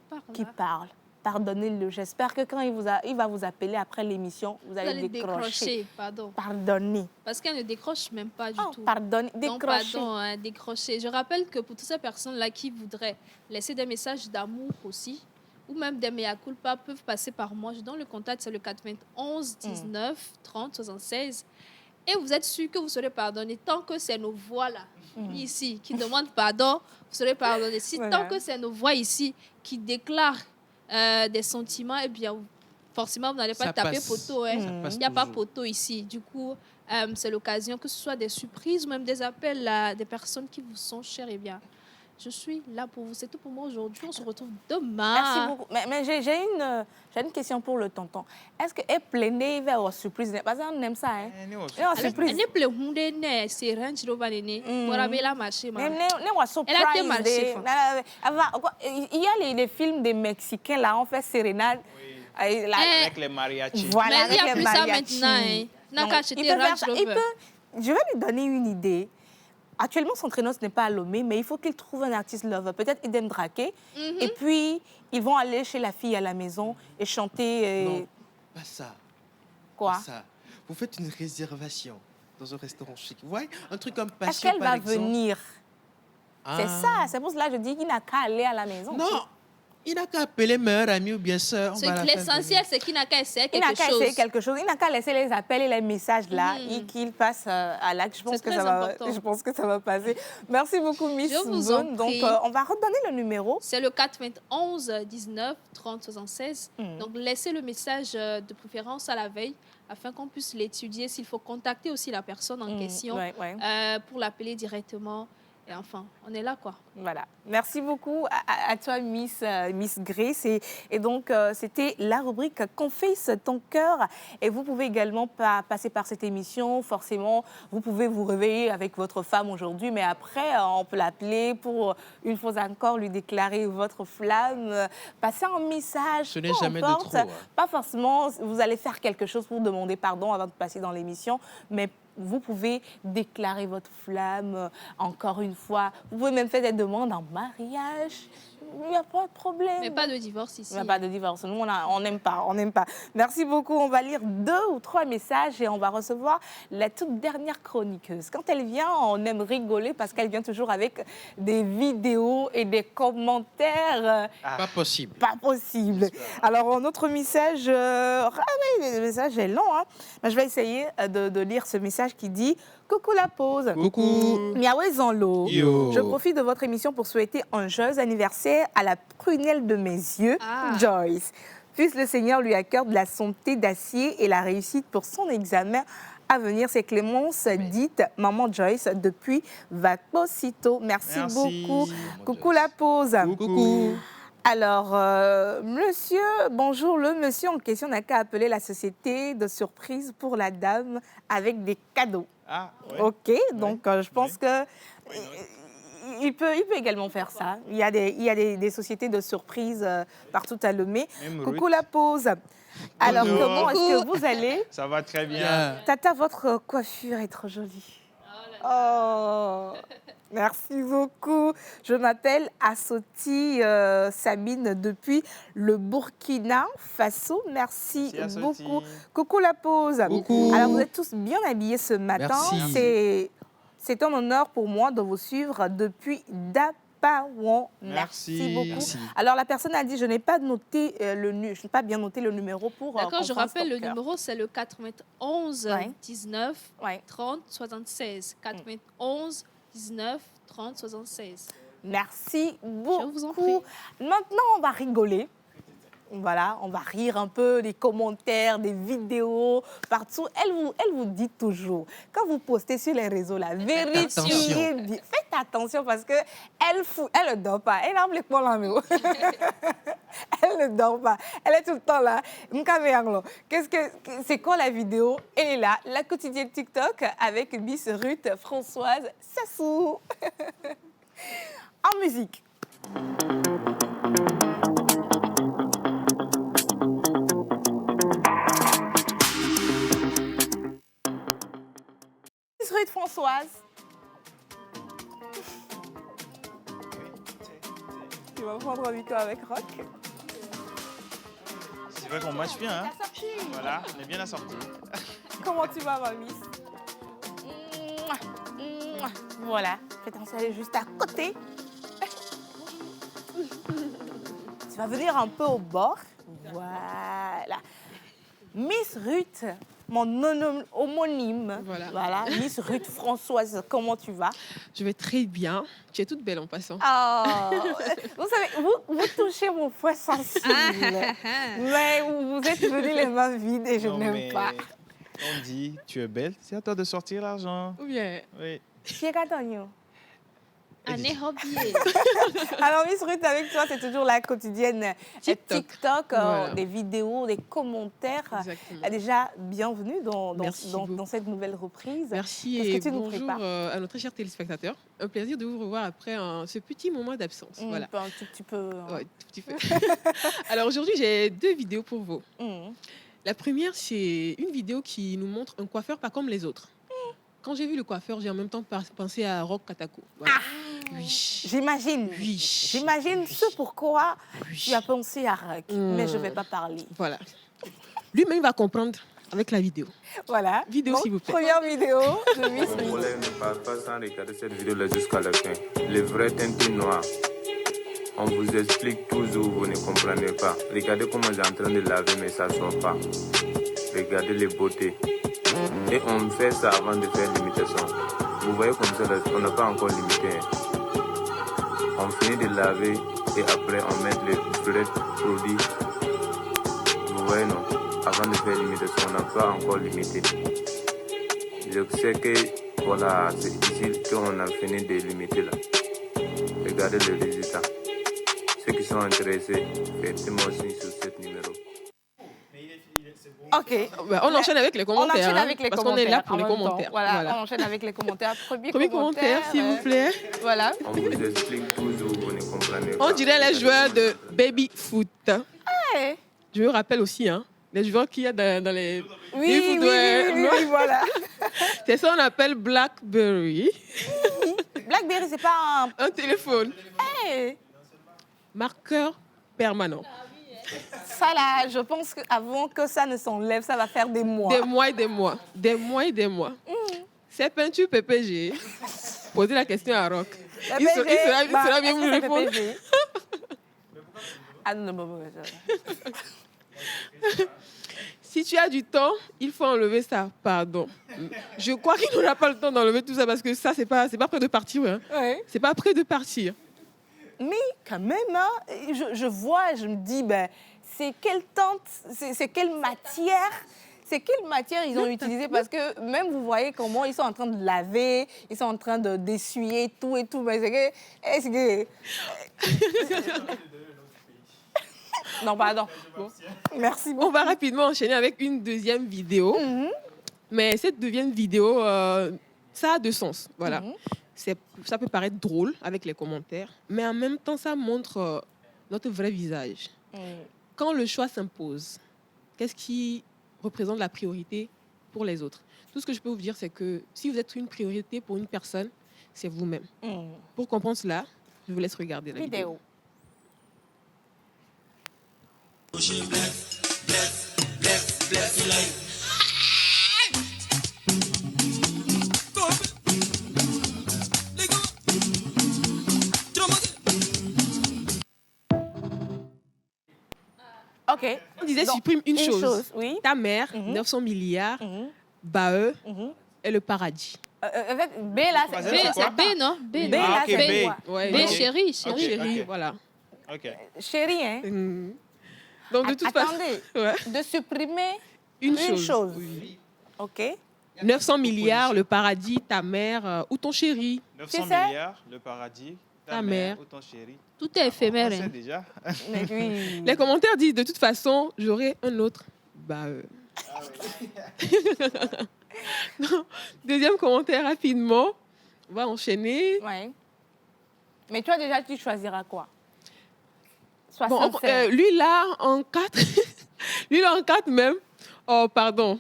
parle. Pardonnez-le. J'espère que quand il va vous appeler après l'émission, vous allez décrocher. Pardon. Pardonnez. Parce qu'elle ne décroche même pas du tout. Pardonnez, Donc, décrochez. pardon, hein, décrocher. Je rappelle que pour toutes ces personnes-là qui voudraient laisser des messages d'amour aussi, ou même des mea culpa, peuvent passer par moi. Je donne le contact, c'est le 91 19 30 76. Et vous êtes sûr que vous serez pardonné tant que c'est nos voix-là, ici, qui demandent pardon, vous serez pardonné. Si Voilà. tant que c'est nos voix ici qui déclarent des sentiments, eh bien, forcément, vous n'allez pas Ça taper passe. poteau. Hein. Ça passe Il n'y a pas toujours. poteau ici. Du coup, c'est l'occasion, que ce soit des surprises ou même des appels à des personnes qui vous sont chères. Eh bien, je suis là pour vous. C'est tout pour moi aujourd'hui. On se retrouve demain. Merci beaucoup. Mais j'ai une question pour le tonton. Est-ce que est plein vers une surprise? Parce qu'on aime ça, hein? Et une surprise. Elle n'est plus hunde ne c'est range rover ne. Pour aller la marcher, Mais ma. surprise. Elle a été marchée, Il y a les films des Mexicains, là, on fait sérénade. Avec les mariachis. Voilà, Mais il n'y a avec les plus ça mariachis. maintenant. Hein. N'a Donc, qu'à il acheter peut faire Range ça. Rover. Je vais lui donner une idée. Actuellement, son créneau, ce n'est pas à Lomé, mais il faut qu'il trouve un artiste lover, peut-être Idem Draké. Et puis, ils vont aller chez la fille à la maison et chanter. Non, pas ça. Quoi? Pas ça. Vous faites une réservation dans un restaurant chic. Vous voyez, un truc comme Est-ce Passion, qu'elle par va exemple. venir? C'est Ah. ça. C'est pour cela que je dis qu'il n'a qu'à aller à la maison. Non, il n'a qu'à appeler meilleur ami ou bien sœur. L'essentiel, c'est qu'il n'a qu'à essayer Il n'a quelque qu'à essayer chose. quelque chose. Il n'a qu'à laisser les appels et les messages là et qu'il passe à l'acte. Je pense C'est que très ça va. important. Je pense que ça va passer. Merci beaucoup, Miss Je vous Zone. en Donc, prie. on va redonner le numéro. C'est le 91 19 30 76. Donc, laissez le message de préférence à la veille afin qu'on puisse l'étudier. S'il faut contacter aussi la personne en question Ouais, ouais. pour l'appeler directement. Et enfin, on est là, quoi. Voilà. Merci beaucoup à toi, Miss Grace. Et donc, c'était la rubrique « Confesse ton cœur ». Et vous pouvez également passer par cette émission. Forcément, vous pouvez vous réveiller avec votre femme aujourd'hui, mais après, on peut l'appeler pour, une fois encore, lui déclarer votre flamme, passer un message. Ce n'est jamais de trop. Hein. Pas forcément, vous allez faire quelque chose pour demander pardon avant de passer dans l'émission, mais vous pouvez déclarer votre flamme encore une fois. Vous pouvez même faire des demandes en mariage. Il n'y a pas de problème. Mais pas de divorce ici. Il n'y a pas de divorce. Nous, on n'aime pas. On n'aime pas. Merci beaucoup. On va lire 2 ou 3 messages et on va recevoir la toute dernière chroniqueuse. Quand elle vient, on aime rigoler parce qu'elle vient toujours avec des vidéos et des commentaires. Pas possible. Pas possible. Alors, notre message... le message est long. Hein. Mais je vais essayer de lire ce message qui dit... Coucou la pause. Coucou. Miaoué Zanlo. Yo. Je profite de votre émission pour souhaiter un joyeux anniversaire à la prunelle de mes yeux, Joyce. Puisse le Seigneur lui accorde la santé d'acier et la réussite pour son examen à venir. C'est Clémence, dite Maman Joyce, depuis Vacosito. Merci beaucoup. Coucou la pause. Coucou. Alors, bonjour, le monsieur en question n'a qu'à appeler la société de surprise pour la dame avec des cadeaux. Ah, ouais. Ok, donc je pense que il peut également faire ça. Il y a des sociétés de surprise partout à Lomé. Coucou la pause. Alors, comment est-ce que vous allez? Ça va très bien. Tata, votre coiffure est trop jolie. Oh, merci beaucoup. Je m'appelle Assoti Sabine depuis le Burkina Faso. Merci beaucoup. Coucou la pause. Coucou. Alors, vous êtes tous bien habillés ce matin. C'est un honneur pour moi de vous suivre depuis Dapawan. Merci beaucoup. Merci. Alors, la personne a dit, je n'ai pas noté je n'ai pas bien noté le numéro pour... D'accord, je rappelle, le cœur. numéro, c'est le 91 19 30 76. 91 19 30 76. Merci beaucoup. Je vous en prie. Maintenant, on va rigoler. Voilà, on va rire un peu des commentaires, des vidéos, partout. Elle vous dit toujours, quand vous postez sur les réseaux, là, vérifiez bien. Faites attention parce que elle ne dort pas. Elle a les poils en haut. Elle ne dort pas. Elle est tout le temps là. C'est quoi la vidéo? Elle est là, la quotidienne TikTok avec Miss Ruth Françoise Sassou. En musique. Ruth Françoise. Tu vas prendre un micro avec Rock. C'est vrai qu'on match bien. Hein? Voilà, on est bien assortis. Comment tu vas, ma miss? Voilà, fais t'installer juste à côté. Tu vas venir un peu au bord. Voilà. Miss Ruth, mon homonyme. Voilà. Miss Ruth Françoise, comment tu vas? Je vais très bien. Tu es toute belle en passant. Oh, vous savez, vous touchez mon foie sensible. Mais vous êtes venus les mains vides et je n'aime pas. On dit, tu es belle, c'est à toi de sortir l'argent. Ou bien. Oui. Alors, Miss Ruth, avec toi, c'est toujours la quotidienne TikTok, voilà. Des vidéos, des commentaires. Exactement. Déjà, bienvenue dans cette nouvelle reprise. Merci Qu'est-ce et que tu nous bonjour prépares à nos très chers téléspectateurs. Un plaisir de vous revoir après ce petit moment d'absence. Voilà. Un tout petit peu. Ouais, tout petit peu. Alors aujourd'hui, j'ai 2 vidéos pour vous. La première, c'est une vidéo qui nous montre un coiffeur pas comme les autres. Quand j'ai vu le coiffeur, j'ai en même temps pensé à Rock Katako. Voilà. Oui. J'imagine. Oui. J'imagine ce pourquoi tu as pensé à Rock, mais je ne vais pas parler. Voilà. Lui-même va comprendre avec la vidéo. Voilà. Vidéo, donc, s'il vous plaît. Première vidéo de Miss Mon collègue ne parle pas sans regarder cette vidéo-là jusqu'à la fin. Les vrais teintes noirs. On vous explique toujours, vous ne comprenez pas. Regardez comment j'ai en train de laver, mais ça ne sort pas. Regardez les beautés. Et on fait ça avant de faire l'imitation. Vous voyez comme ça, on n'a pas encore limité. On finit de laver et après on met les vrais produits. Vous voyez non? Avant de faire l'imitation, on n'a pas encore limité. Je sais que Voilà, c'est ici qu'on a fini de limiter là. Regardez le résultat. Ceux qui sont intéressés, faites-moi signe sur ce numéro. Ok. On enchaîne avec les commentaires. On enchaîne avec les parce commentaires. qu'on est là pour en les même temps. commentaires. Voilà, on enchaîne avec les commentaires. Premier commentaire, s'il vous plaît. Voilà. On vous explique toujours, vous ne comprenez pas. On dirait les joueurs de baby foot. Hey. Je me rappelle aussi, hein, les joueurs qu'il y a dans les... Oui, oui, voilà. C'est ça qu'on appelle BlackBerry. BlackBerry, c'est pas un téléphone. Hey. Marqueur permanent. Ça là, je pense qu'avant que ça ne s'enlève, ça va faire des mois. Des mois et des mois. Des mois et des mois. C'est peinture PPG. Posez la question à Rock. Il sera bien vous répondre. Ah non, non, non. Si tu as du temps, il faut enlever ça. Pardon. Je crois qu'il n'aura pas le temps d'enlever tout ça parce que ça, c'est pas prêt de partir. Hein. Ouais. C'est pas prêt de partir. Mais quand même, hein, je vois, je me dis, ben, c'est quelle tente, c'est quelle matière ils ont utilisé parce que même vous voyez comment ils sont en train de laver, ils sont en train d'essuyer tout et tout. Mais est-ce que... Non, pardon. Bon. Merci beaucoup. On va rapidement enchaîner avec une deuxième vidéo. Mais cette deuxième vidéo, ça a de sens. Voilà. Ça peut paraître drôle avec les commentaires, mais en même temps, ça montre notre vrai visage. Quand le choix s'impose, qu'est-ce qui représente la priorité pour les autres? Tout ce que je peux vous dire, c'est que si vous êtes une priorité pour une personne, c'est vous-même. Pour comprendre cela, je vous laisse regarder la vidéo. Ok. On disait supprime une chose. Oui. Ta mère, 900 milliards, Bae et le paradis. B là, c'est B, non? B, B là, c'est quoi? B, chérie. Chérie, voilà. Chérie, hein? Donc, de toute façon, de supprimer une chose. Oui. OK. 900 milliards, le paradis, ta mère ou ton chéri. 900 milliards, le paradis, ta mère ou ton chéri. Tout est éphémère. On sait déjà. Mais oui. Les commentaires disent, de toute façon, j'aurai un autre. Non. Deuxième commentaire rapidement. On va enchaîner. Ouais. Mais toi, déjà, tu choisiras quoi? Bon, lui, là, en 4. Lui, là, en 4 même. Oh, pardon.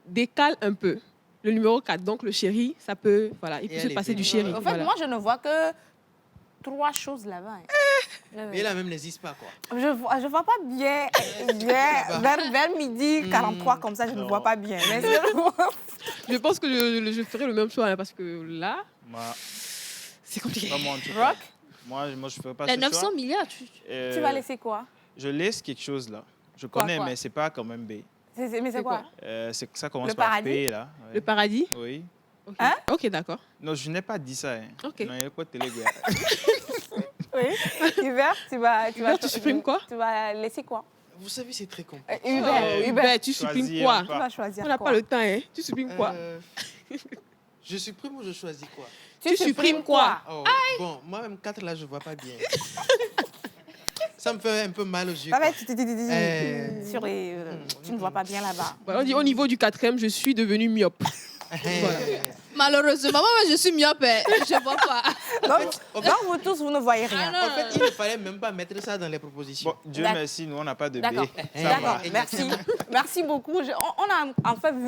Décale un peu. Le numéro 4. Donc, le chéri, ça peut... Voilà, il peut se passer du chéri. En fait, moi, je ne vois que 3 choses là-bas. Mais là, même, n'hésite pas, quoi. Je vois pas bien. Vers midi 43, comme ça, je ne vois pas bien. Mais je pense que je ferai le même choix, hein, parce que là, c'est compliqué. Rock? Moi, je ne ferai pas Les ce 900 choix. milliards, tu vas laisser quoi? Je laisse quelque chose là. Je connais, quoi? Mais ce n'est pas quand même B. Mais c'est quoi? Ça commence Le par paradis? P, là. Ouais. Le paradis? Oui. Okay. Hein? Ok, d'accord. Non, je n'ai pas dit ça. Hein. Ok. Non, il y a quoi de télé, Oui. Hubert, tu supprimes quoi? Tu vas laisser quoi? Vous savez, c'est très compliqué. Hubert, tu supprimes quoi? Tu vas choisir. On n'a pas le temps, hein? Tu supprimes quoi? Je supprime ou je choisis quoi? Tu supprimes quoi? Oh, bon, moi-même, 4 là, je vois pas bien. Ça me fait un peu mal aux yeux. Tu ne vois pas bien là-bas. On dit au niveau du 4e, je suis devenu myope. Voilà. Malheureusement, moi, je suis myope. Je ne vois pas. Donc, vous tous, vous ne voyez rien. En fait, il ne fallait même pas mettre ça dans les propositions. Bon, Dieu merci, nous, on n'a pas de B. D'accord, merci. Merci beaucoup. On a en fait vu